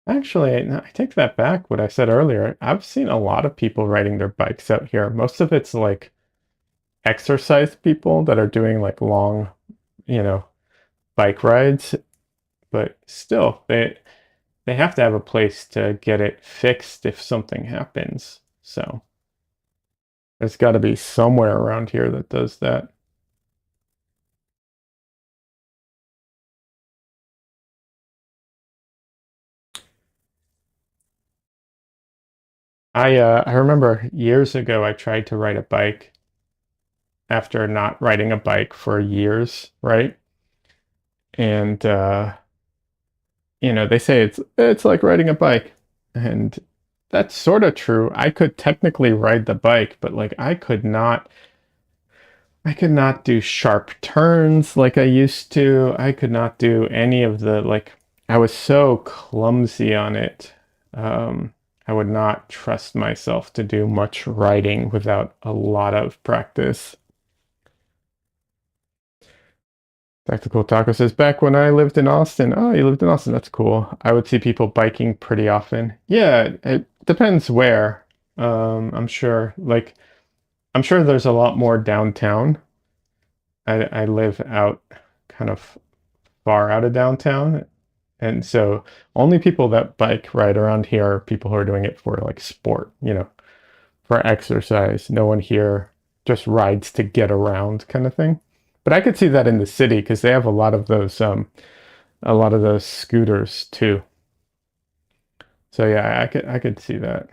Actually, no, I take that back what I said earlier. I've seen a lot of people riding their bikes out here. Most of it's like exercise people that are doing like long, you know, bike rides, but still they have to have a place to get it fixed if something happens. So there's got to be somewhere around here that does that. I remember years ago I tried to ride a bike after not riding a bike for years, right? And they say it's like riding a bike. And that's sort of true. I could technically ride the bike, but like I could not do sharp turns like I used to. I could not do any of the like I was so clumsy on it. I would not trust myself to do much riding without a lot of practice. Tactical Taco says, back when I lived in Austin. Oh, you lived in Austin. That's cool. I would see people biking pretty often. Yeah, it depends where. I'm sure there's a lot more downtown. I live out kind of far out of downtown. And so only people that bike ride around here are people who are doing it for like sport, for exercise. No one here just rides to get around kind of thing. But I could see that in the city because they have a lot of those scooters too. So yeah, I could see that.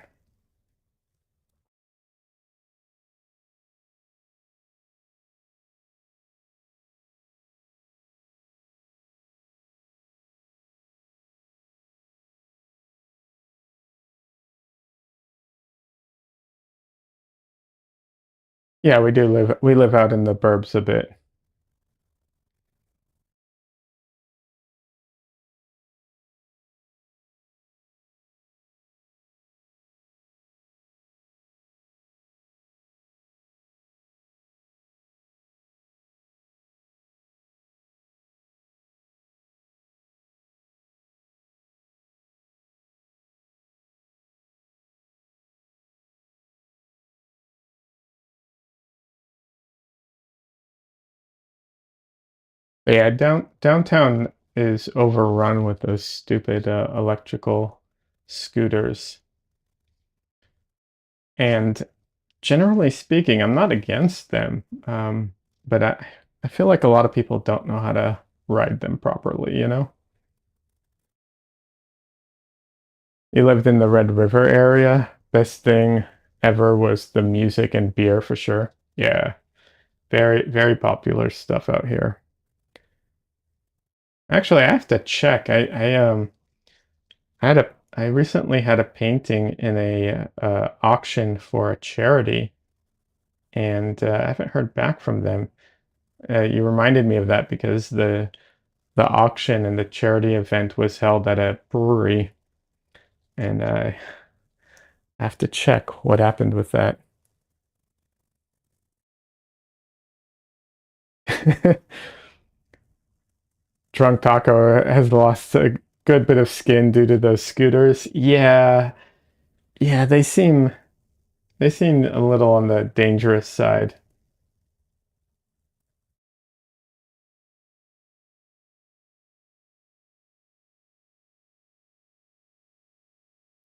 Yeah, we live out in the burbs a bit. Yeah, downtown is overrun with those stupid electrical scooters. And generally speaking, I'm not against them, but I feel like a lot of people don't know how to ride them properly, you know? You lived in the Red River area. Best thing ever was the music and beer for sure. Yeah, very, very popular stuff out here. Actually, I have to check. I recently had a painting in a auction for a charity, and I haven't heard back from them. You reminded me of that because the auction and the charity event was held at a brewery, and I have to check what happened with that. Drunk Taco has lost a good bit of skin due to those scooters. Yeah, yeah, they seem a little on the dangerous side,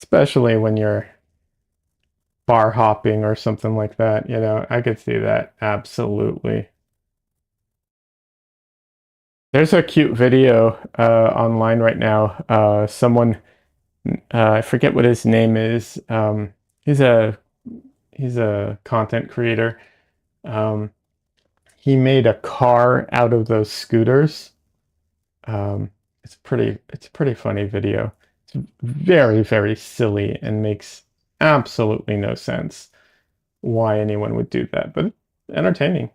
especially when you're bar hopping or something like that. You know, I could see that absolutely. There's a cute video online right now. Someone, I forget what his name is. He's a he's a content creator. Um, he made a car out of those scooters. Um, it's a pretty funny video. It's very, very silly and makes absolutely no sense why anyone would do that, but entertaining.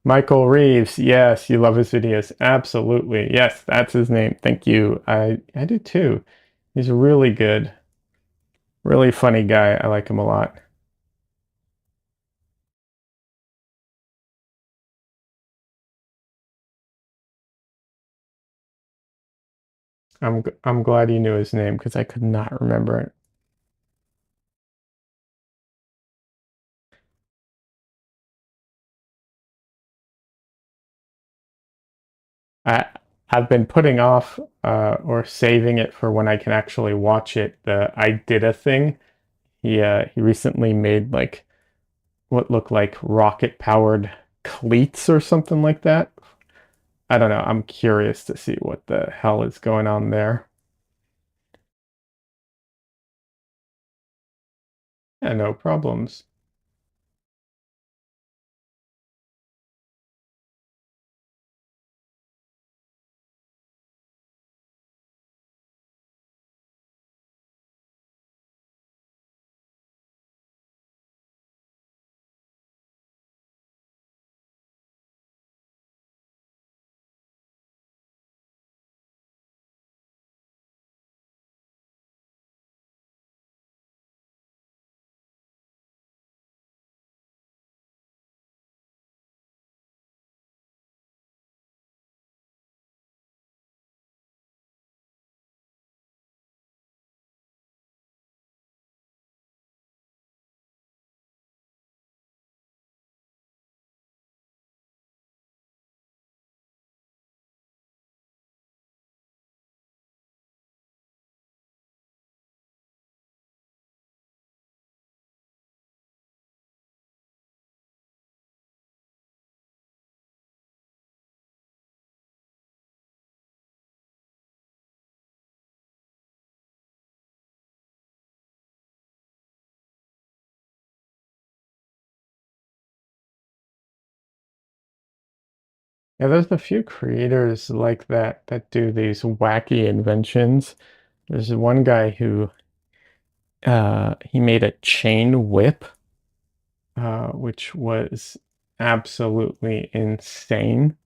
Michael Reeves, yes, you love his videos. Absolutely. Yes, that's his name. Thank you. I do too. He's really good. Really funny guy. I like him a lot. I'm glad you knew his name because I could not remember it. I I've been putting off or saving it for when I can actually watch it. The I Did a thing. He recently made like what looked like rocket powered cleats or something like that. I don't know. I'm curious to see what the hell is going on there. Yeah, no problems. Yeah, there's a few creators like that that do these wacky inventions. There's one guy who he made a chain whip, which was absolutely insane.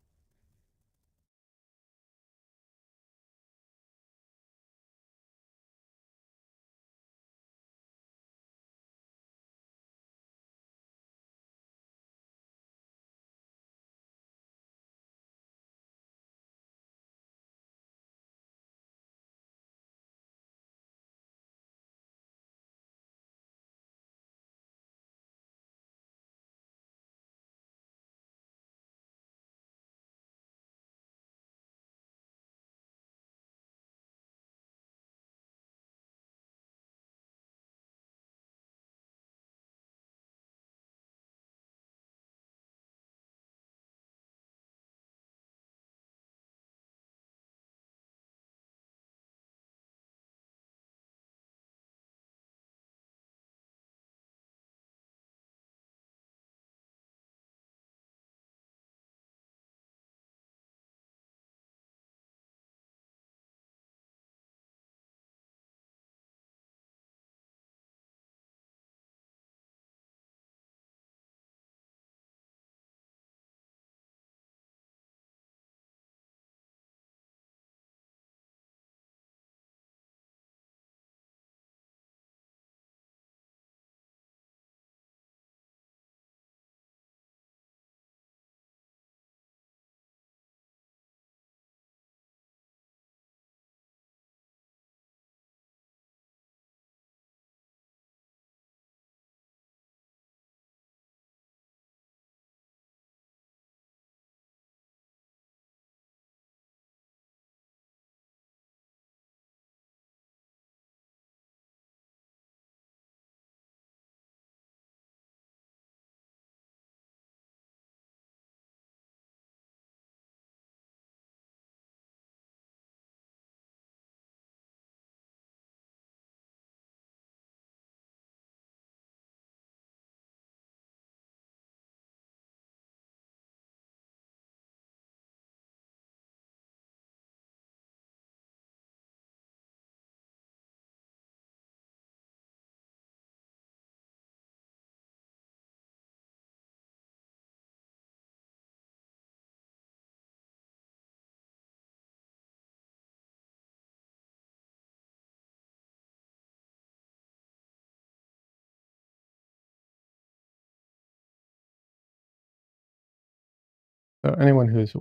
So anyone who's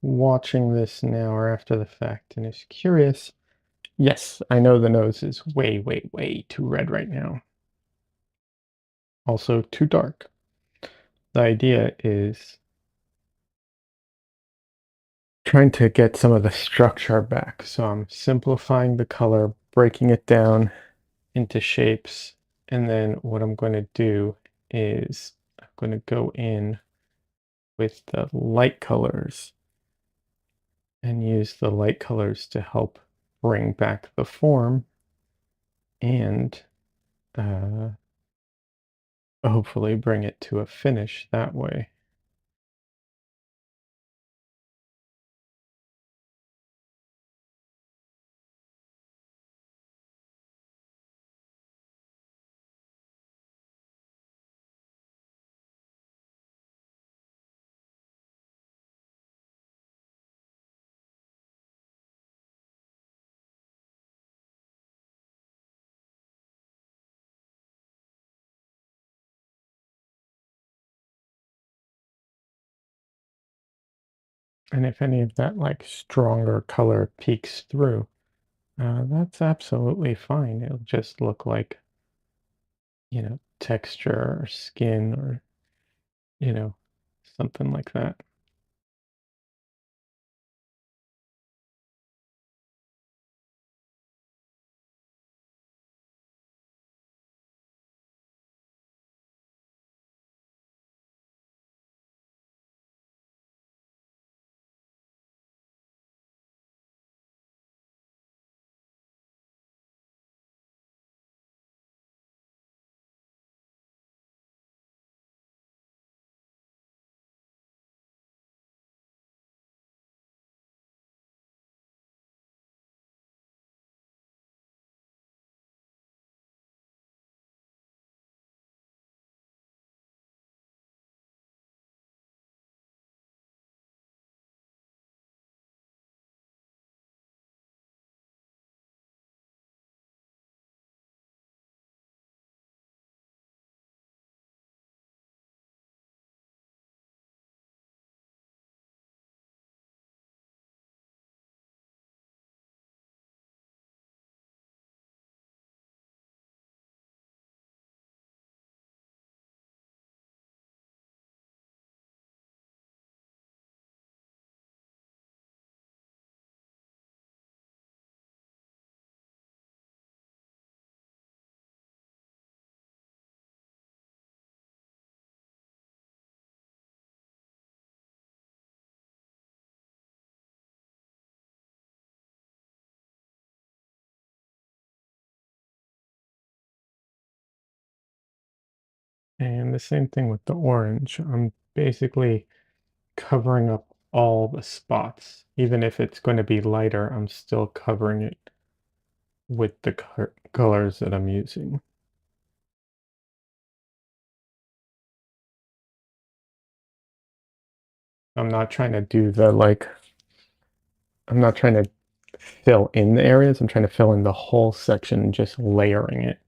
watching this now or after the fact and is curious, yes, I know the nose is way, way, way too red right now. Also too dark. The idea is trying to get some of the structure back. So I'm simplifying the color, breaking it down into shapes. And then what I'm going to do is I'm going to go in with the light colors and use the light colors to help bring back the form and uh, hopefully bring it to a finish that way. And if any of that like stronger color peeks through, that's absolutely fine. It'll just look like, texture or skin or, you know, something like that. And the same thing with the orange. I'm basically covering up all the spots. Even if it's going to be lighter, I'm still covering it with the colors that I'm using. I'm not trying to do the like, I'm not trying to fill in the areas. I'm trying to fill in the whole section and just layering it.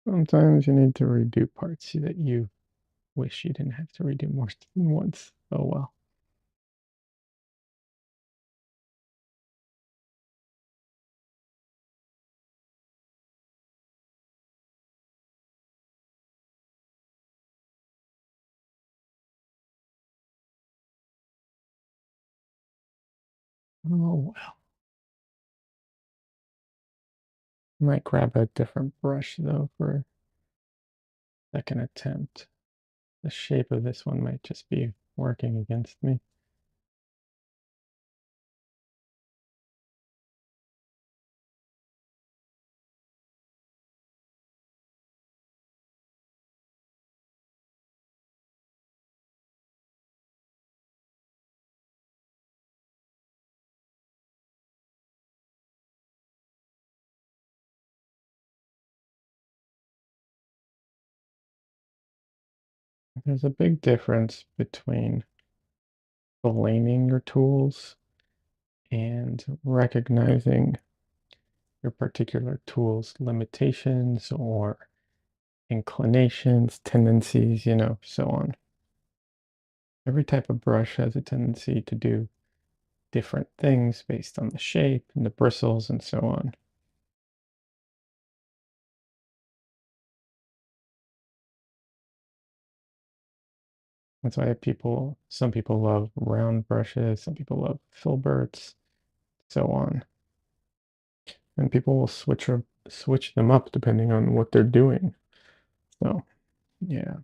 Sometimes you need to redo parts that you wish you didn't have to redo more than once. Oh well. Oh well. Might grab a different brush though for a second attempt. The shape of this one might just be working against me. There's a big difference between blaming your tools and recognizing your particular tool's limitations or inclinations, tendencies, so on. Every type of brush has a tendency to do different things based on the shape and the bristles and so on. That's why some people love round brushes, some people love filberts, so on. And people will switch them up depending on what they're doing. So, yeah.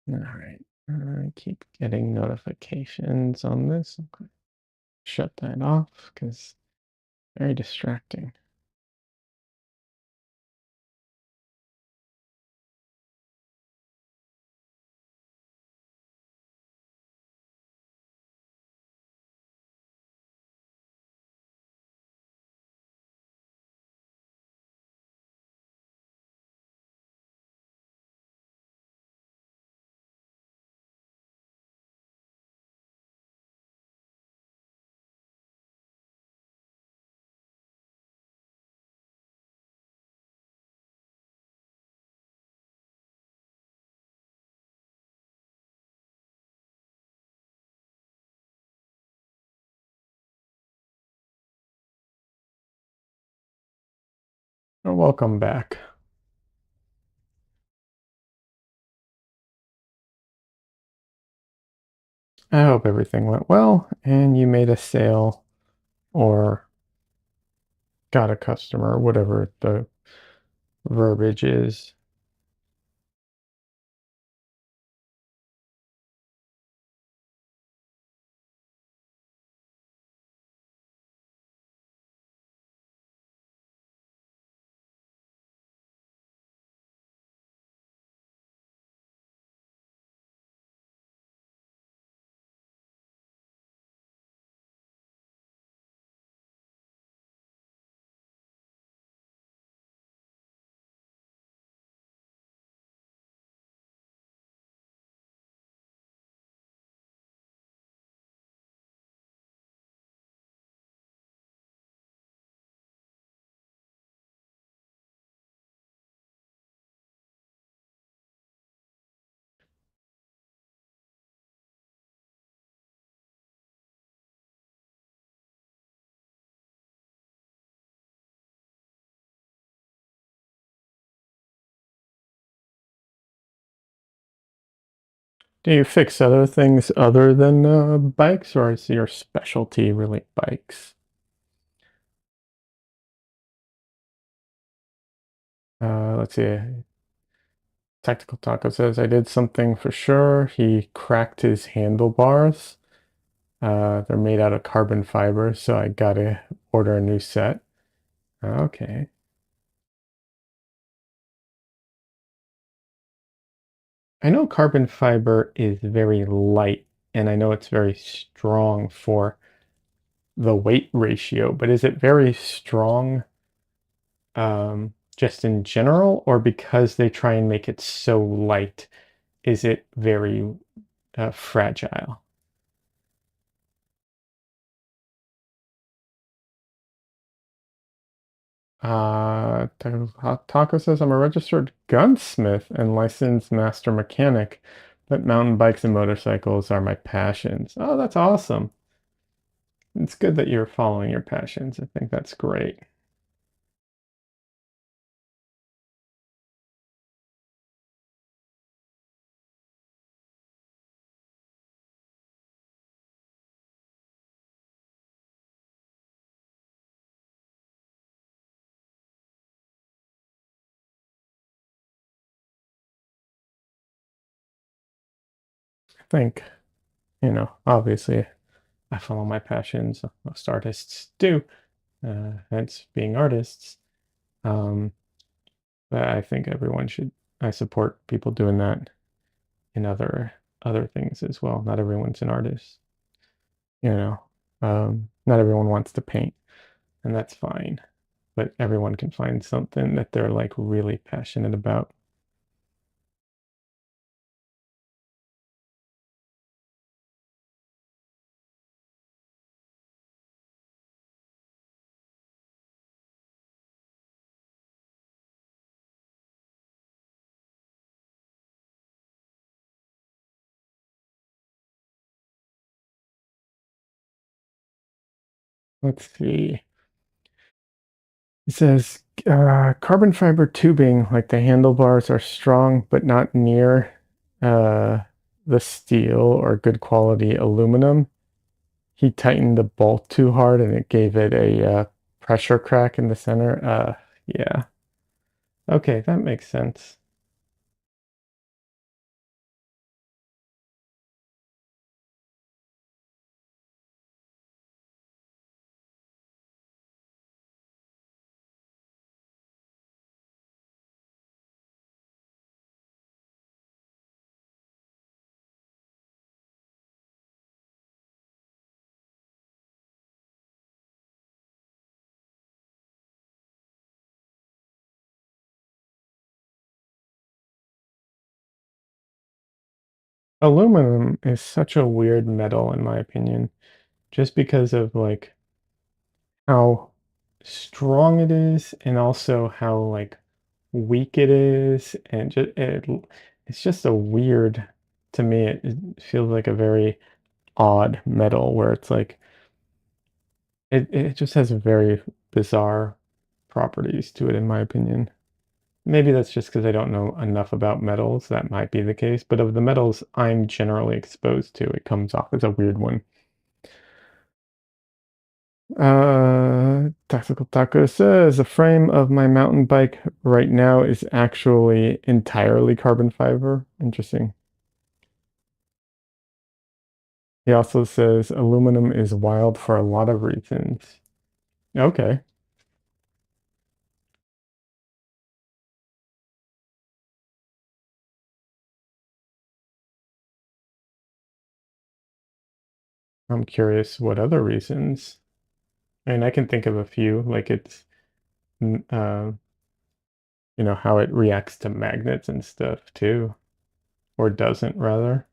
All right. I keep getting notifications on this. Okay. Shut that off because very distracting. Oh, welcome back. I hope everything went well and you made a sale or got a customer, whatever the verbiage is. Do you fix other things other than bikes, or is your specialty really bikes? Let's see. Tactical Taco says, I did something for sure. He cracked his handlebars. They're made out of carbon fiber, so I gotta order a new set. Okay. I know carbon fiber is very light, and I know it's very strong for the weight ratio, but is it very strong just in general, or because they try and make it so light, is it very fragile? Taco says, I'm a registered gunsmith and licensed master mechanic, but mountain bikes and motorcycles are my passions. Oh, that's awesome. It's good that you're following your passions. I think that's great. I think, obviously I follow my passions. Most artists do, hence being artists. Um, but I think everyone should, I support people doing that in other things as well. Not everyone's an artist, you know. Not everyone wants to paint, and that's fine. But everyone can find something that they're like really passionate about. Let's see. It says carbon fiber tubing, like the handlebars, are strong but not near uh, the steel or good quality aluminum. He tightened the bolt too hard and it gave it a pressure crack in the center. Yeah. Okay, that makes sense. Aluminum is such a weird metal, in my opinion, just because of like how strong it is and also how like weak it is and it's just a weird to me it feels like a very odd metal where it's like it just has very bizarre properties to it in my opinion. Maybe that's just because I don't know enough about metals. That might be the case, but of the metals I'm generally exposed to, it comes off as a weird one. Tactical Taco says the frame of my mountain bike right now is actually entirely carbon fiber. Interesting. He also says aluminum is wild for a lot of reasons. Okay. I'm curious what other reasons. I mean, I can think of a few, like it's, mm, how it reacts to magnets and stuff too, or doesn't rather.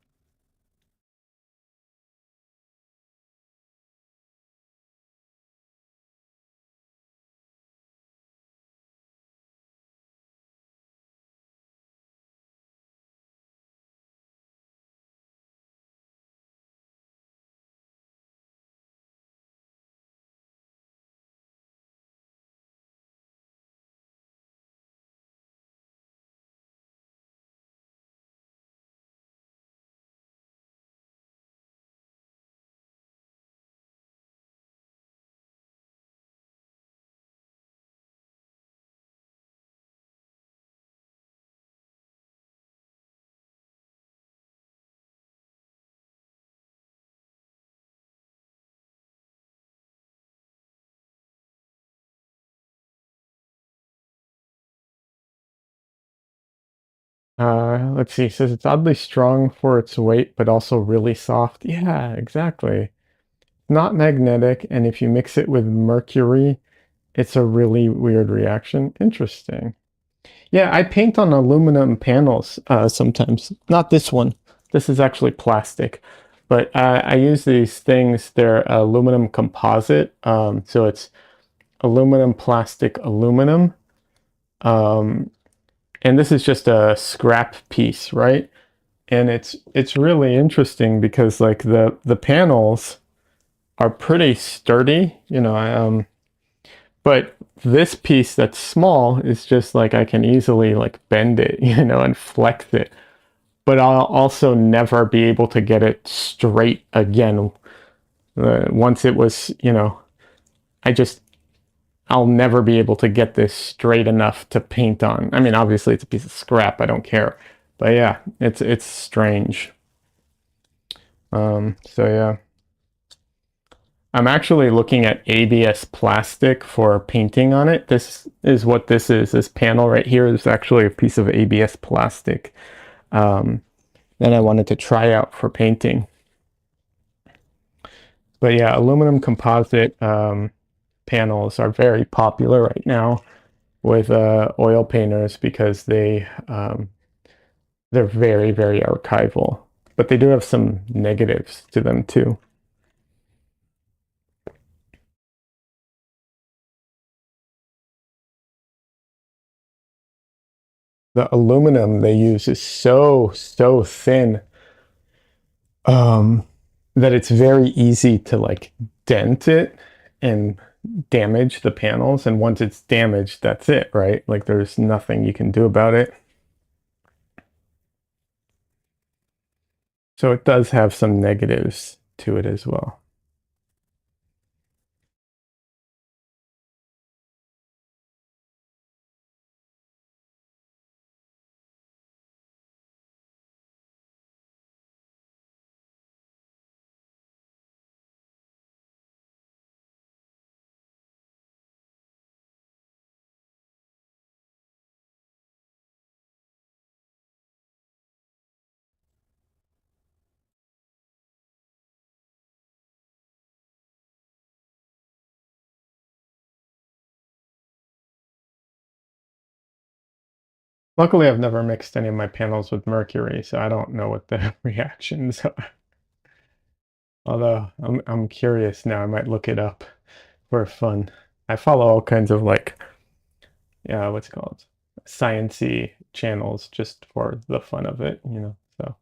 Let's see. It says it's oddly strong for its weight, but also really soft. Yeah, exactly. Not magnetic, and if you mix it with mercury, it's a really weird reaction. Interesting. Yeah, I paint on aluminum panels sometimes. Not this one. This is actually plastic. But I use these things. They're aluminum composite. So it's aluminum, plastic, aluminum. Um, and this is just a scrap piece, right? And it's really interesting because like the panels are pretty sturdy, but this piece that's small is just like I can easily like bend it, and flex it. But I'll also never be able to get it straight again. Once it was, I just I'll never be able to get this straight enough to paint on. I mean, obviously it's a piece of scrap. I don't care, but yeah, it's strange. So yeah, I'm actually looking at ABS plastic for painting on it. This is what this is. This panel right here is actually a piece of ABS plastic um, that I wanted to try out for painting. But yeah, aluminum composite panels are very popular right now with oil painters because they're very, very archival. But they do have some negatives to them too. The aluminum they use is so thin um, that it's very easy to like dent it and damage the panels. And once it's damaged, that's it, right? Like there's nothing you can do about it. So it does have some negatives to it as well. Luckily, I've never mixed any of my panels with mercury, so I don't know what the reactions are. Although I'm curious now, I might look it up for fun. I follow all kinds of like, yeah, what's it called, sciency channels just for the fun of it, So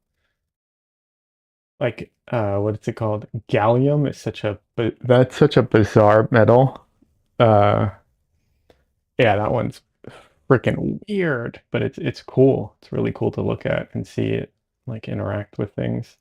like, what is it called? Gallium is that's such a bizarre metal. Uh, yeah, that one's freaking weird, but it's cool. It's really cool to look at and see it like interact with things.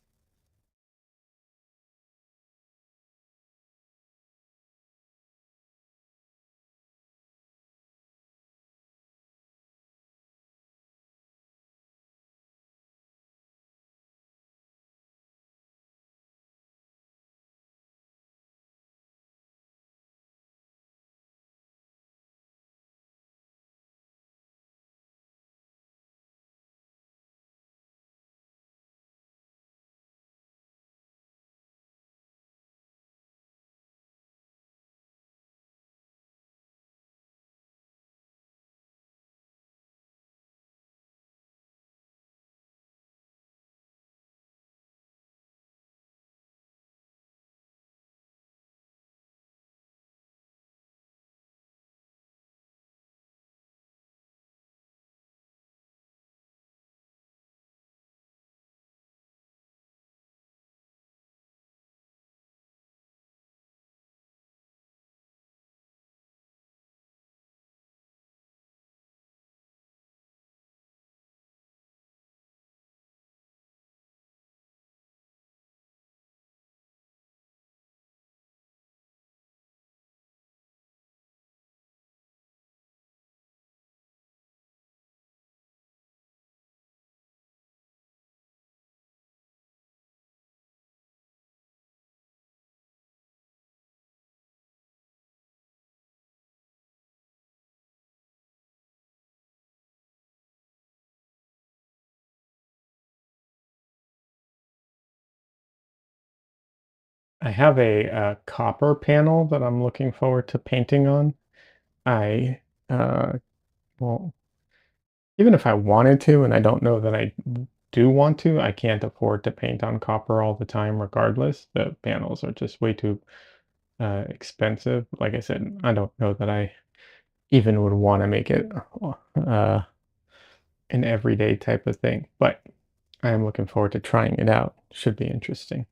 I have a, copper panel that I'm looking forward to painting on. I, well, even if I wanted to, and I don't know that I do want to, I can't afford to paint on copper all the time regardless. The panels are just way too expensive. Like I said, I don't know that I even would want to make it uh, an everyday type of thing, but I am looking forward to trying it out. Should be interesting.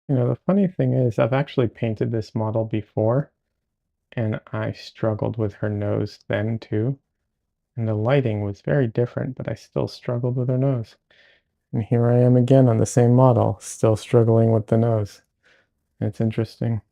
The funny thing is, I've actually painted this model before, and I struggled with her nose then too. And the lighting was very different, but I still struggled with her nose. And here I am again on the same model, still struggling with the nose. It's interesting.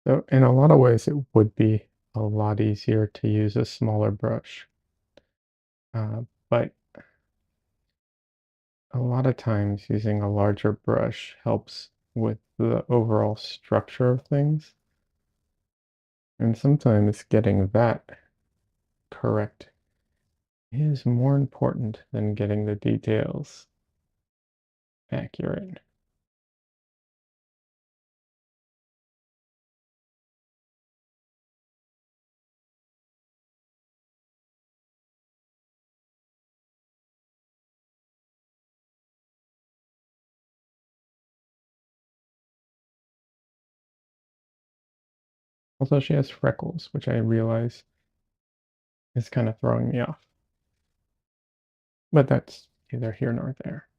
So in a lot of ways, it would be a lot easier to use a smaller brush. But a lot of times using a larger brush helps with the overall structure of things. And sometimes getting that correct is more important than getting the details accurate. Also, she has freckles, which I realize is kind of throwing me off. But that's neither here nor there.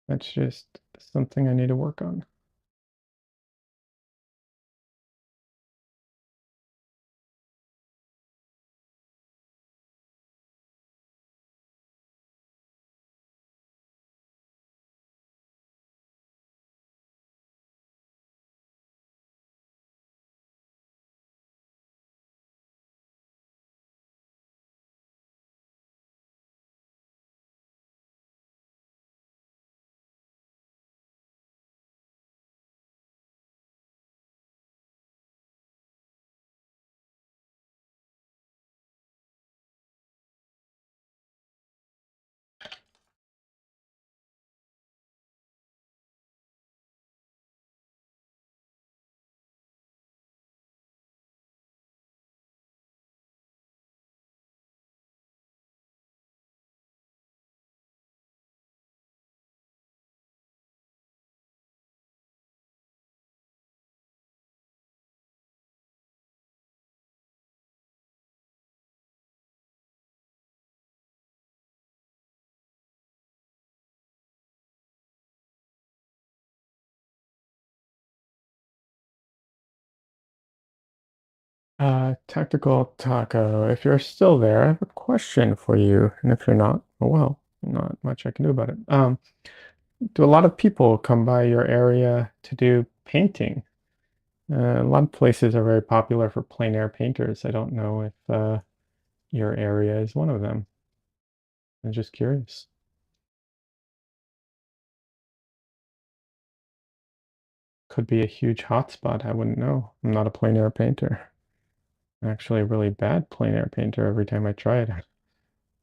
That's just something I need to work on. Tactical Taco, if you're still there, I have a question for you. And if you're not, oh well, not much I can do about it. Do a lot of people come by your area to do painting? A lot of places are very popular for plein air painters. I don't know if your area is one of them. I'm just curious. Could be a huge hotspot. I wouldn't know. I'm not a plein air painter. I'm actually a really bad plein air painter every time I try it. I'm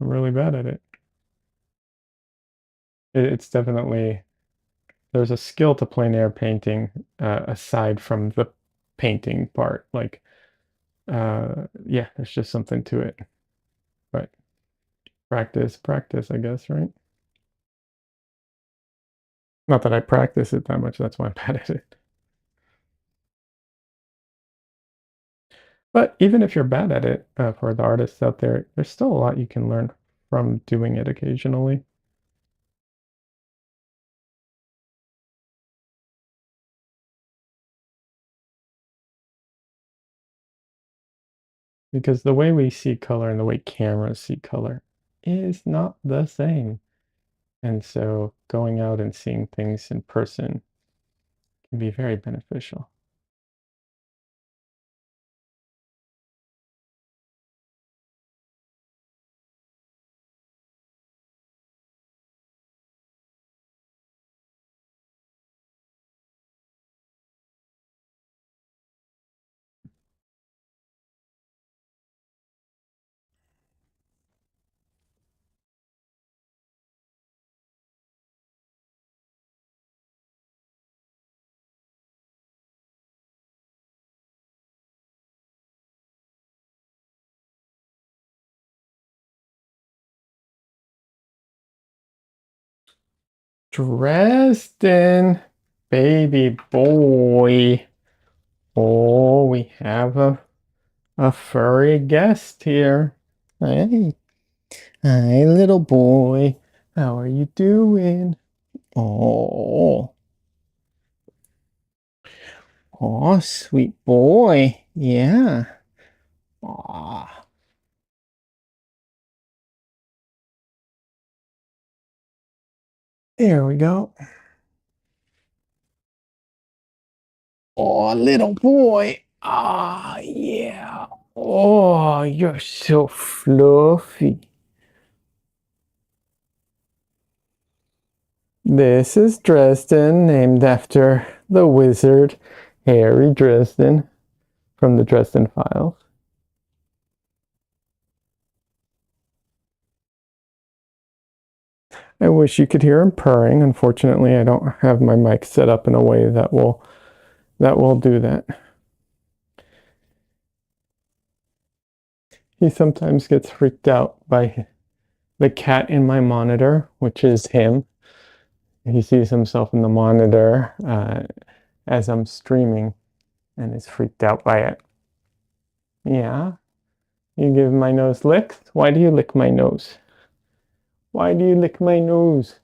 really bad at it. It's definitely, there's a skill to plein air painting aside from the painting part. Like, yeah, there's just something to it. But practice, practice, I guess, right? Not that I practice it that much, that's why I'm bad at it. But even if you're bad at it, for the artists out there, there's still a lot you can learn from doing it occasionally. Because the way we see color and the way cameras see color is not the same. And so going out and seeing things in person can be very beneficial. Dresden, baby boy. Oh, we have a furry guest here. Hey, hi, little boy. How are you doing? Oh, oh, sweet boy. Yeah. Aw, there we go. Oh, little boy. Ah, yeah. Oh, you're so fluffy. This is Dresden, named after the wizard Harry Dresden from the Dresden Files. I wish you could hear him purring. Unfortunately, I don't have my mic set up in a way that will do that. He sometimes gets freaked out by the cat in my monitor, which is him. He sees himself in the monitor as I'm streaming and is freaked out by it. Yeah, you give my nose licks? Why do you lick my nose? Why do you lick my nose?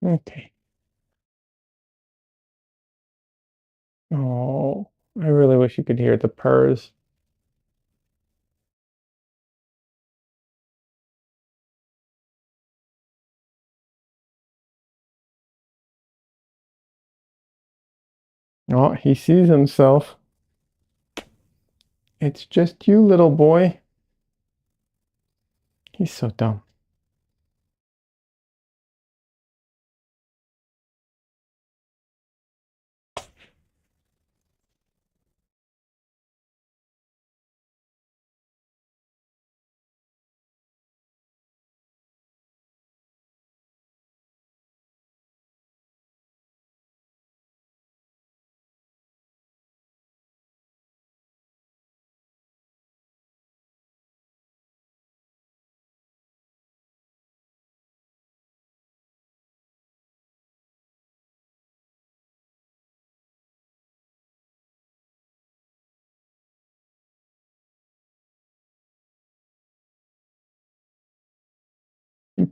Okay. Oh, I really wish you could hear the purrs. Oh, he sees himself. It's just you, little boy. He's so dumb.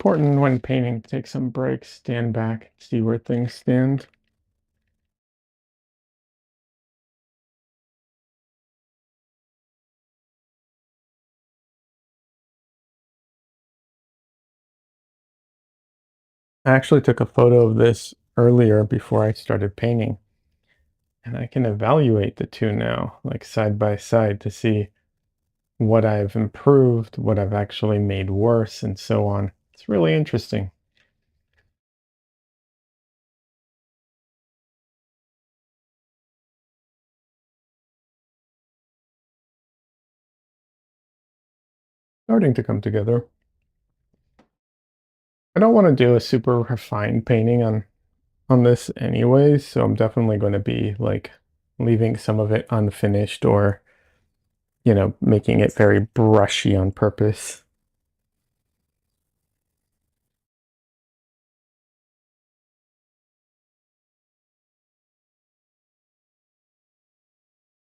important when painting to take some breaks, stand back, see where things stand. I actually took a photo of this earlier before I started painting, and I can evaluate the two now, like side by side, to see what I've improved, what I've actually made worse, and so on. It's really interesting. Starting to come together. I don't want to do a super refined painting on this anyways, so I'm definitely going to be like leaving some of it unfinished or, making it very brushy on purpose.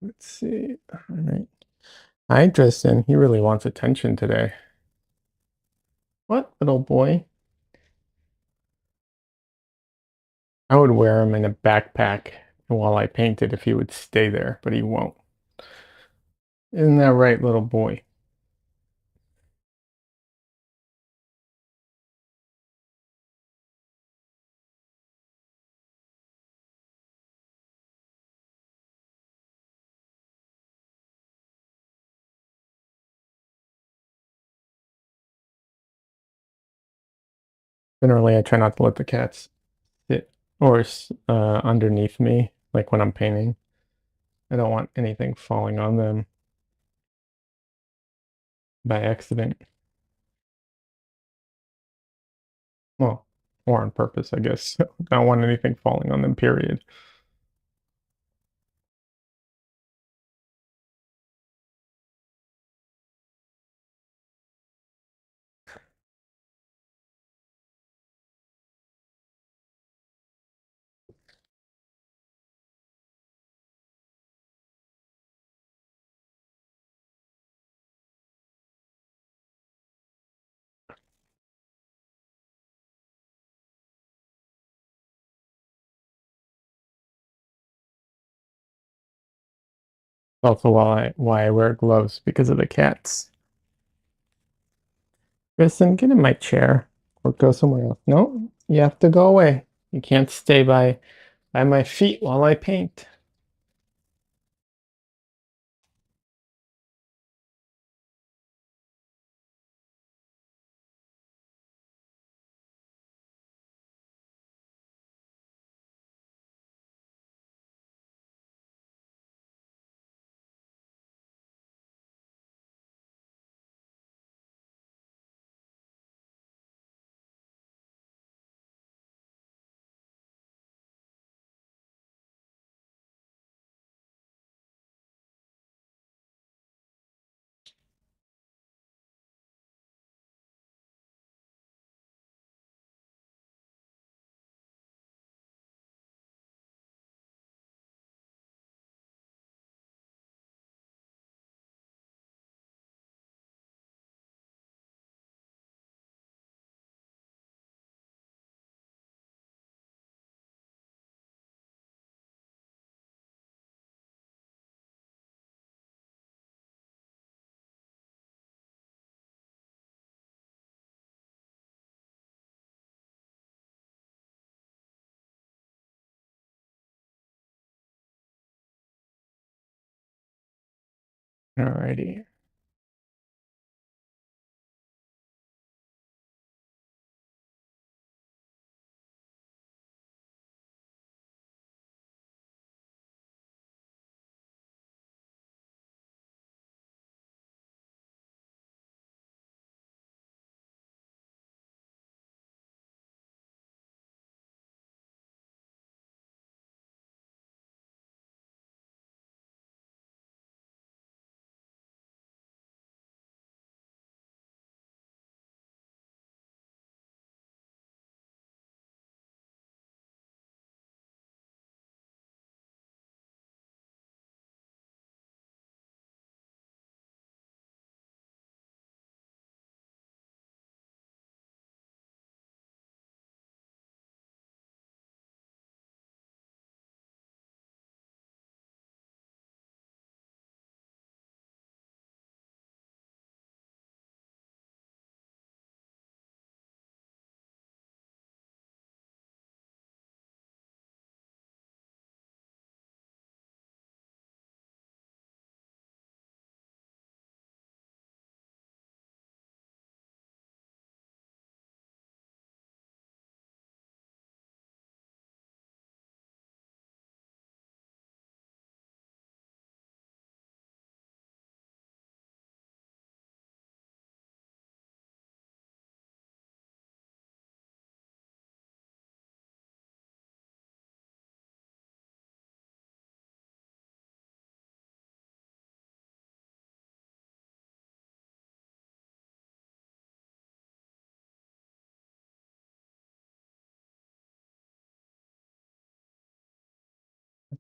Let's see. All right. Hi, Tristan. He really wants attention today. What, little boy? I would wear him in a backpack while I painted if he would stay there, but he won't. Isn't that right, little boy? Generally, I try not to let the cats sit or underneath me, like when I'm painting. I don't want anything falling on them by accident. Well, or on purpose, I guess. I don't want anything falling on them, period. Also, why I wear gloves because of the cats. Kristen, get in my chair or go somewhere else. No, you have to go away. You can't stay by my feet while I paint. Alrighty.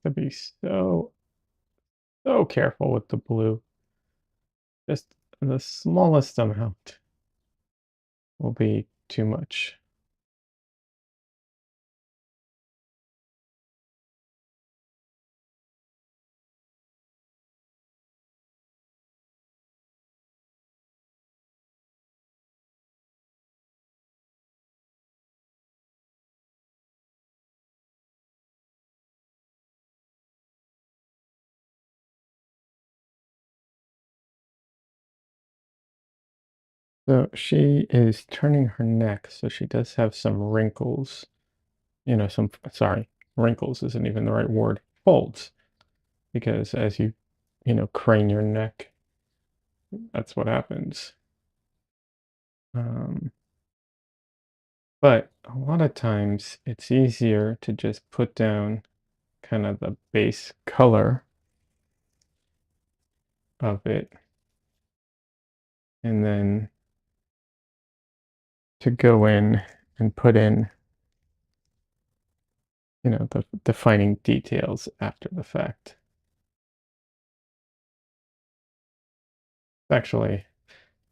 to be so careful with the blue. Just the smallest amount will be too much. So she is turning her neck, so she does have some wrinkles, sorry, wrinkles isn't even the right word, folds, because as you crane your neck, that's what happens. Um, but a lot of times it's easier to just put down kind of the base color of it and then to go in and put in, the defining details after the fact. Actually,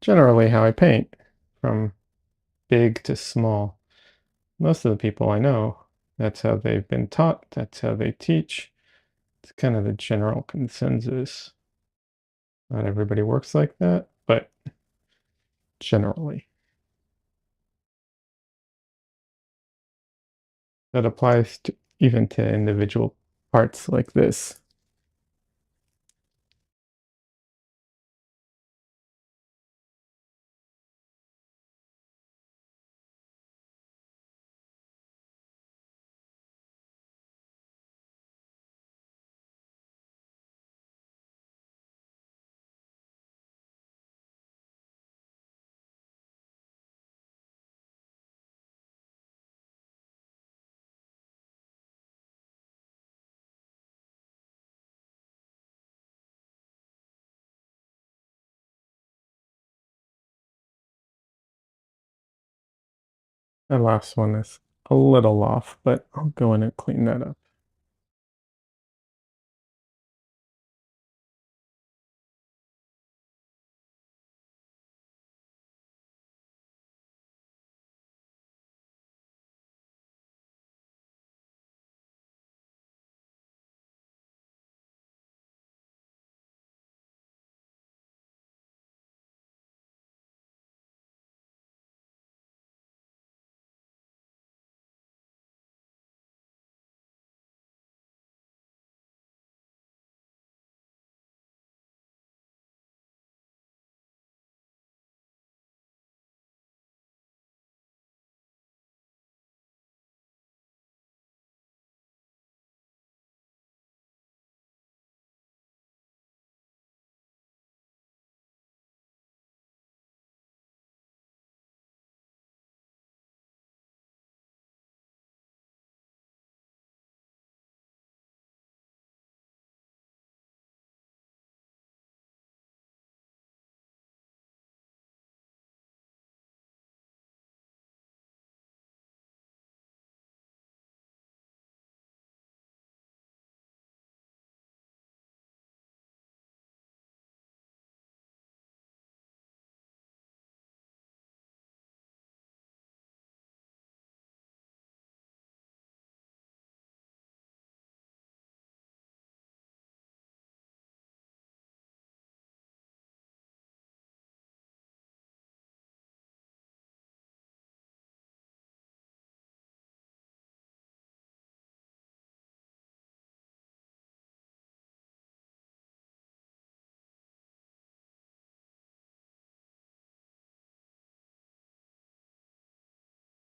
generally how I paint, from big to small. Most of the people I know, that's how they've been taught, that's how they teach. It's kind of the general consensus. Not everybody works like that, but generally. That applies to even to individual parts like this. The last one is a little off, but I'll go in and clean that up.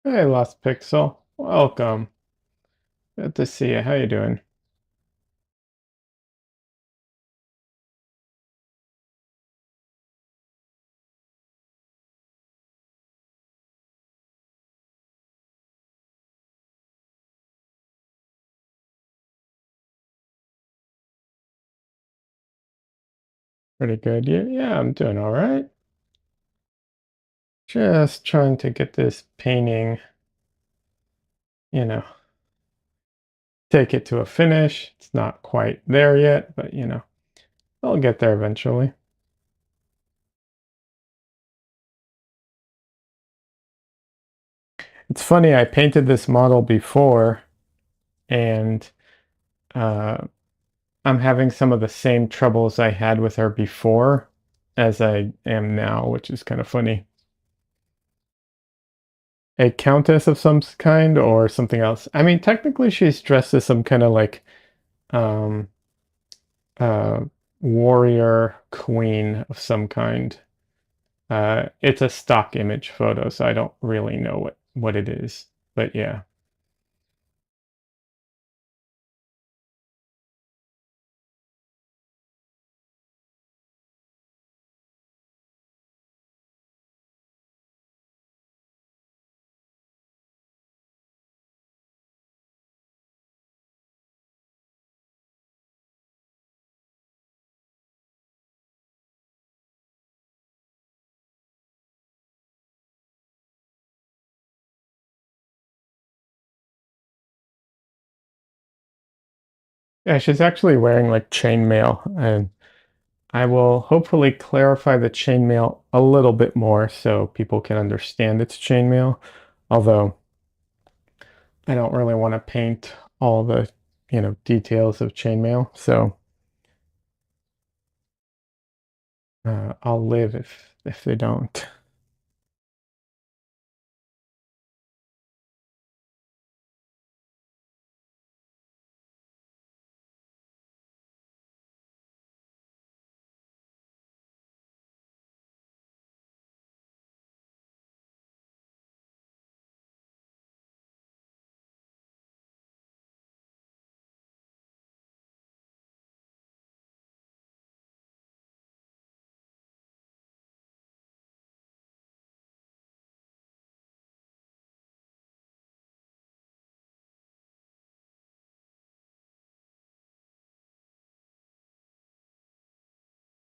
Hey, Lost Pixel. Welcome. Good to see you. How you doing? Pretty good. Yeah, I'm doing all right. Just trying to get this painting, you know, take it to a finish. It's not quite there yet, but I'll get there eventually. It's funny, I painted this model before, and uh, I'm having some of the same troubles I had with her before as I am now, which is kind of funny. A countess of some kind or something else? I mean, technically she's dressed as some kind of like um uh warrior queen of some kind. It's a stock image photo, so I don't really know what it is. But yeah. Yeah, she's actually wearing like chainmail, and I will hopefully clarify the chainmail a little bit more so people can understand it's chainmail. Although I don't really want to paint all the, details of chainmail. So I'll live if they don't.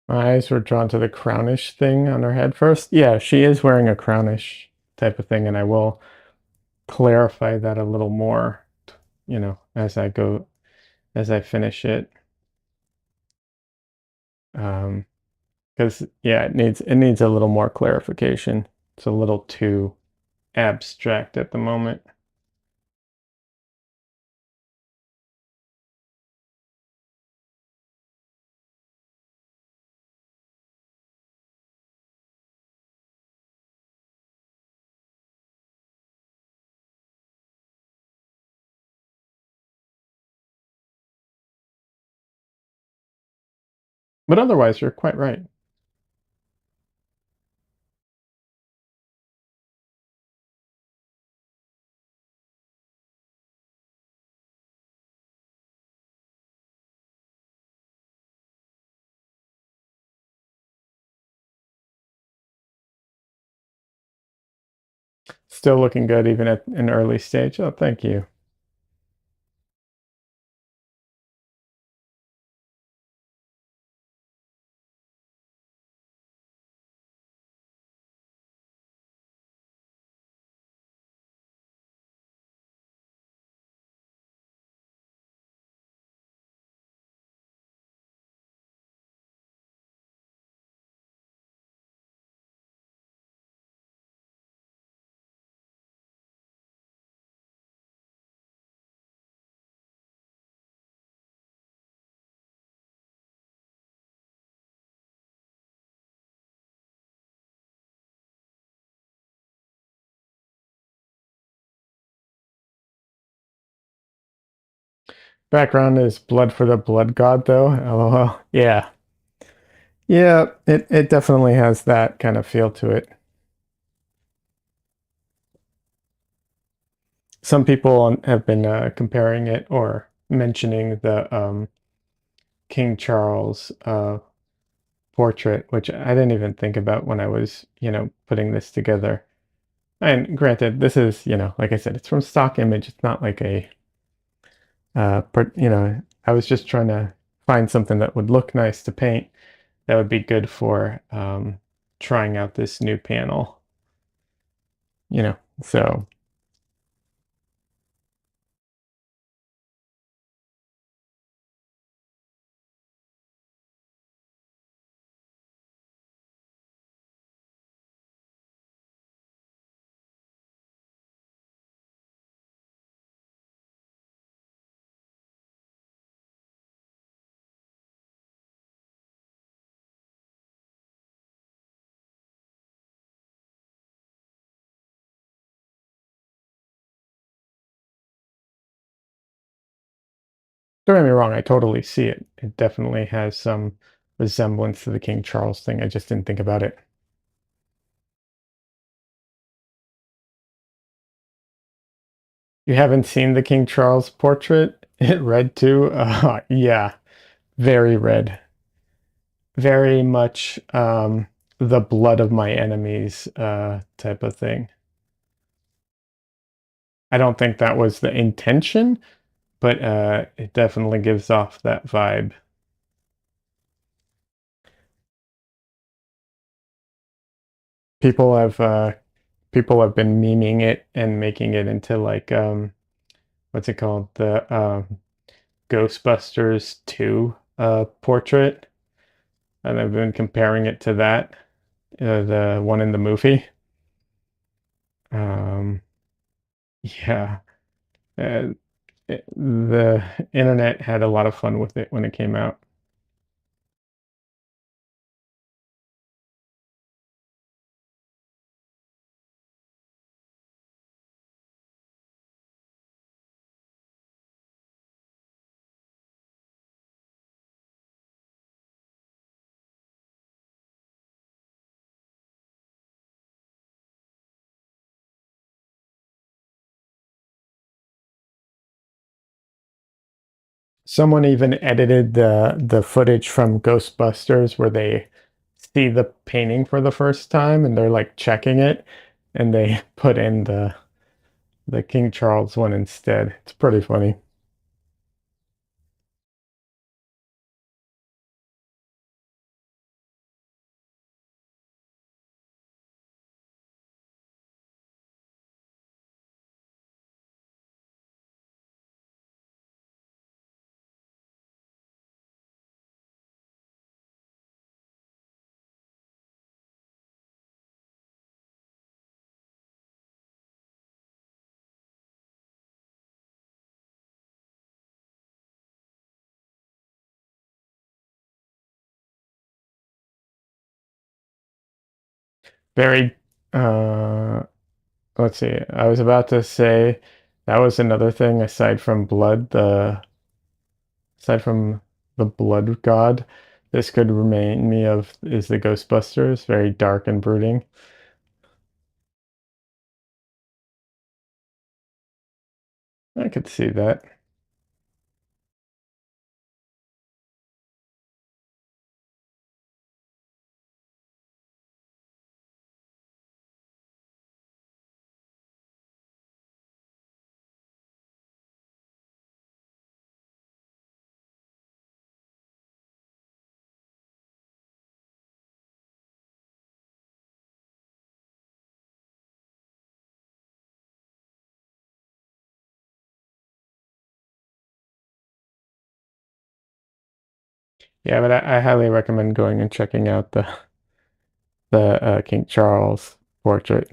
My eyes were drawn to the crownish thing on her head first. Yeah, she is wearing a crownish type of thing, and I will clarify that a little more, as I finish it. Because yeah, it needs a little more clarification. It's a little too abstract at the moment. But otherwise, you're quite right. Still looking good even at an early stage. Oh, thank you. Background is blood for the blood god, though. LOL. Yeah. Yeah, it definitely has that kind of feel to it. Some people have been comparing it or mentioning the King Charles portrait, which I didn't even think about when I was, putting this together. And granted, this is, like I said, it's from stock image. It's not like I was just trying to find something that would look nice to paint that would be good for trying out this new panel, you know. So Don't get me wrong, I totally see it. It definitely has some resemblance to the King Charles thing. I just didn't think about it. You haven't seen the King Charles portrait? It red too? Yeah, very red. Very much the blood of my enemies type of thing. I don't think that was the intention, but it definitely gives off that vibe. People have people have been memeing it and making it into like what's it called? The Ghostbusters 2 portrait. And I've been comparing it to that, the one in the movie. Um, yeah, uh, the internet had a lot of fun with it when it came out. Someone even edited the footage from Ghostbusters where they see the painting for the first time and they're like checking it, and they put in the King Charles one instead. It's pretty funny. Very let's see. I was about to say that was another thing aside from blood, the aside from the blood god, this could remind me of is the Ghostbusters, very dark and brooding. I could see that. Yeah, but I highly recommend going and checking out the King Charles portrait.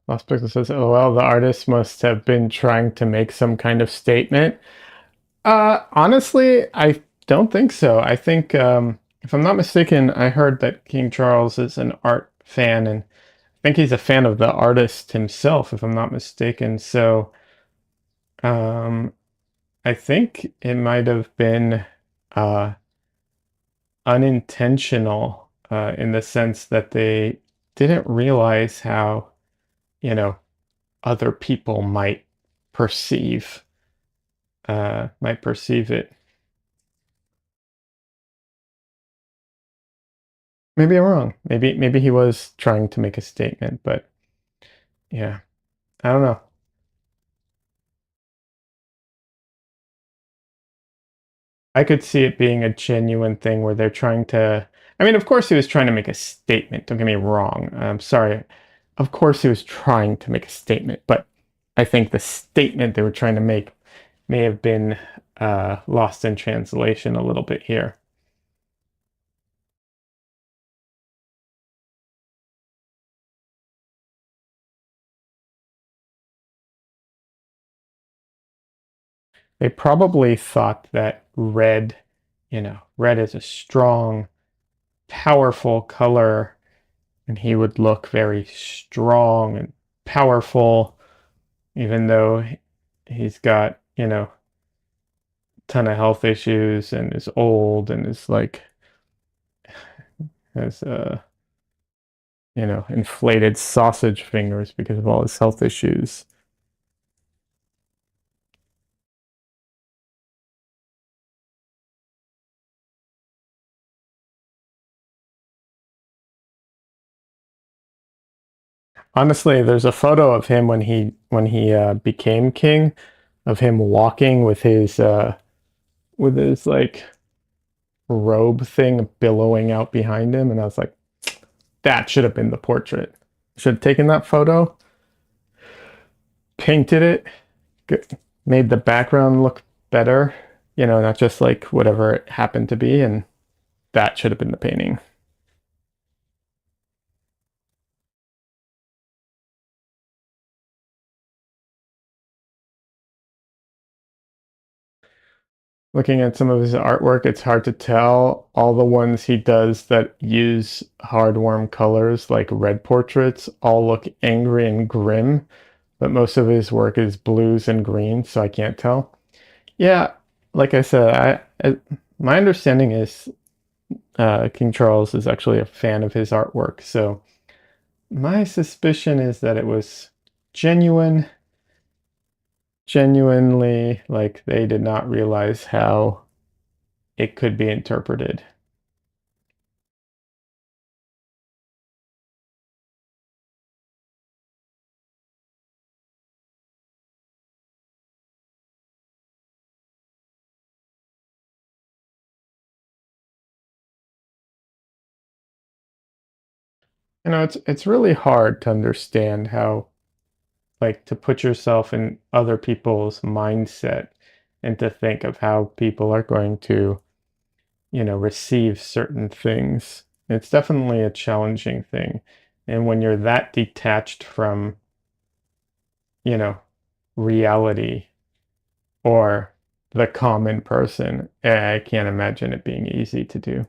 Lost Pixel says, "Oh well, the artist must have been trying to make some kind of statement." Honestly, I don't think so. I think, if I'm not mistaken, I heard that King Charles is an art fan, and I think he's a fan of the artist himself, if I'm not mistaken. So, um, I think it might have been uh, unintentional, in the sense that they didn't realize how, you know, other people perceive might perceive it. Maybe I'm wrong. Maybe he was trying to make a statement, but yeah, I don't know. I could see it being a genuine thing where they're trying to. I mean, of course, he was trying to make a statement. Don't get me wrong. I'm sorry. Of course, he was trying to make a statement, but I think the statement they were trying to make may have been lost in translation a little bit here. They probably thought that red, red is a strong, powerful color, and he would look very strong and powerful, even though he's got, a ton of health issues and is old and is like, has, inflated sausage fingers because of all his health issues. Honestly, there's a photo of him when he became king, of him walking with his like robe thing billowing out behind him, and I was like, that should have been the portrait. Should have taken that photo, painted it, made the background look better, not just like whatever it happened to be, and that should have been the painting. Looking at some of his artwork, it's hard to tell. All the ones he does that use hard warm colors, like red portraits, all look angry and grim, but most of his work is blues and greens, so I can't tell. Yeah, like I said, my understanding is King Charles is actually a fan of his artwork, so my suspicion is that it was genuine, genuinely, like they did not realize how it could be interpreted. It's really hard to understand how, like, to put yourself in other people's mindset and to think of how people are going to, receive certain things. It's definitely a challenging thing. And when you're that detached from, you know, reality or the common person, I can't imagine it being easy to do.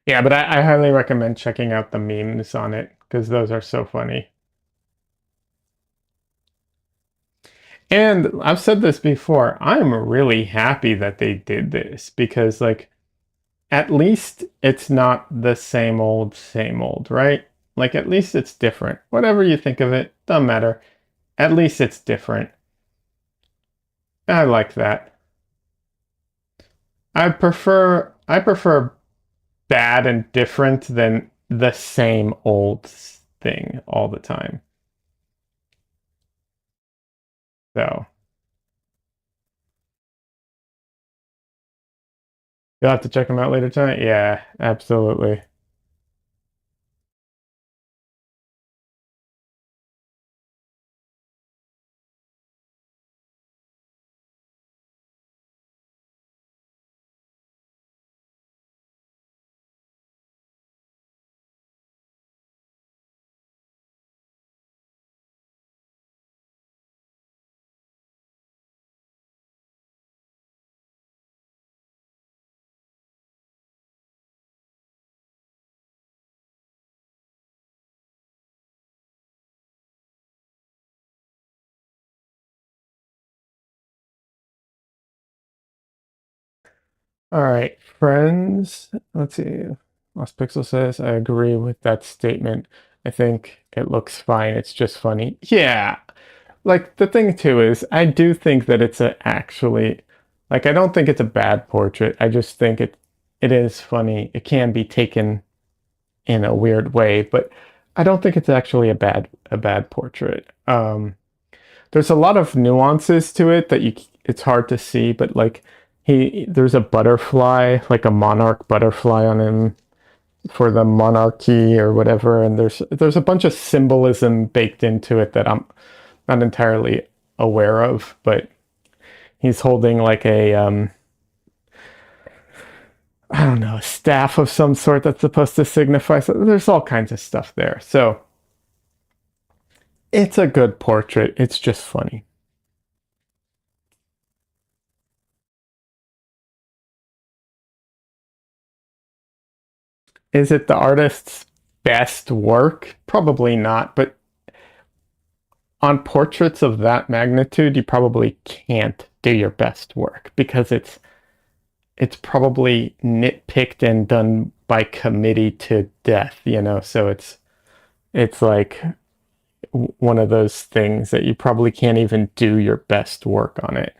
Yeah, but I highly recommend checking out the memes on it because those are so funny. And I've said this before, I'm really happy that they did this because, like, at least it's not the same old, right? Like, at least it's different. Whatever you think of it, doesn't matter. At least it's different. I like that. I prefer bad and different than the same old thing all the time. So you'll have to check them out later tonight. Yeah, absolutely. All right, friends. Let's see. Lost Pixel says, I agree with that statement. I think it looks fine. It's just funny. Yeah. Like the thing too is I do think that it's a actually like I don't think it's a bad portrait. I just think it is funny. It can be taken in a weird way, but I don't think it's actually a bad portrait. There's a lot of nuances to it that you it's hard to see, but like there's a butterfly, like a monarch butterfly on him for the monarchy or whatever, and there's a bunch of symbolism baked into it that I'm not entirely aware of, but he's holding like a I don't know, a staff of some sort that's supposed to signify. So there's all kinds of stuff there. So it's a good portrait. It's just funny. Is it the artist's best work? Probably not, but on portraits of that magnitude, you probably can't do your best work because it's probably nitpicked and done by committee to death, so it's like one of those things that you probably can't even do your best work on it.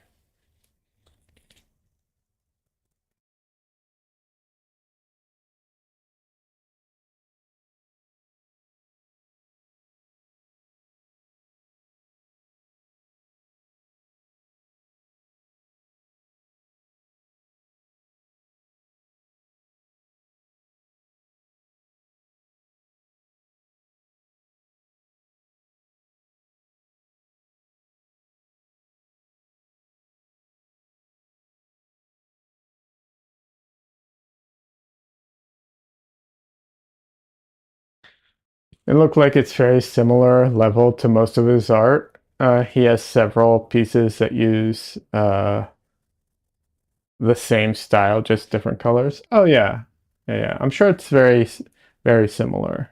It looked like it's very similar level to most of his art. He has several pieces that use the same style, just different colors. Oh yeah, yeah. I'm sure it's very similar.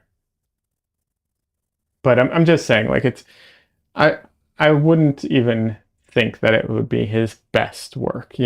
But I'm just saying, like I I wouldn't even think that it would be his best work.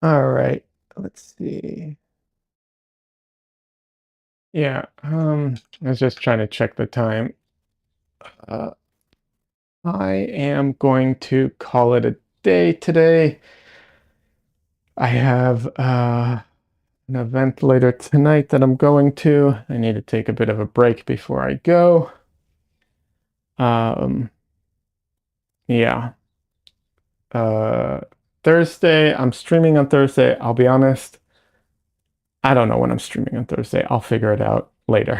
All right, let's see. Yeah, I was just trying to check the time. Uh, I am going to call it a day today. I have an event later tonight that I'm going to. I need to take a bit of a break before I go. Um, yeah. Uh, Thursday, I'm streaming on Thursday. I'll be honest, I don't know when I'm streaming on Thursday. I'll figure it out later.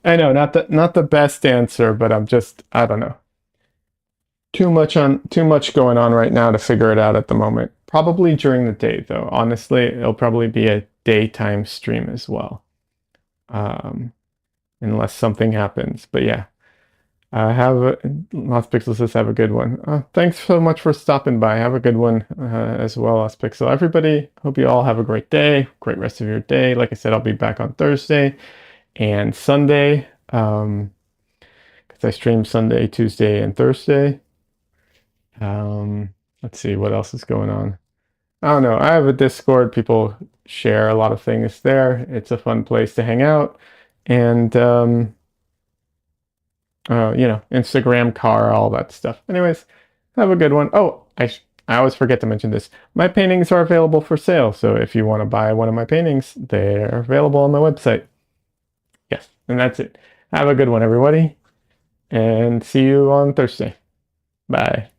I know, not the best answer, but I don't know. Too much going on right now to figure it out at the moment. Probably during the day though. Honestly, it'll probably be a daytime stream as well. Um, unless something happens. But yeah, Lost Pixel says have a good one. Thanks so much for stopping by. Have a good one as well, Lost Pixel. Everybody, hope you all have a great day, great rest of your day. Like I said, I'll be back on Thursday and Sunday because I stream Sunday, Tuesday, and Thursday. Let's see what else is going on. I don't know. I have a Discord. People share a lot of things there. It's a fun place to hang out. And Instagram, car, all that stuff. Anyways, have a good one. Oh, I always forget to mention this. My paintings are available for sale. So if you want to buy one of my paintings, they're available on my website. Yes, and that's it. Have a good one, everybody. And see you on Thursday. Bye.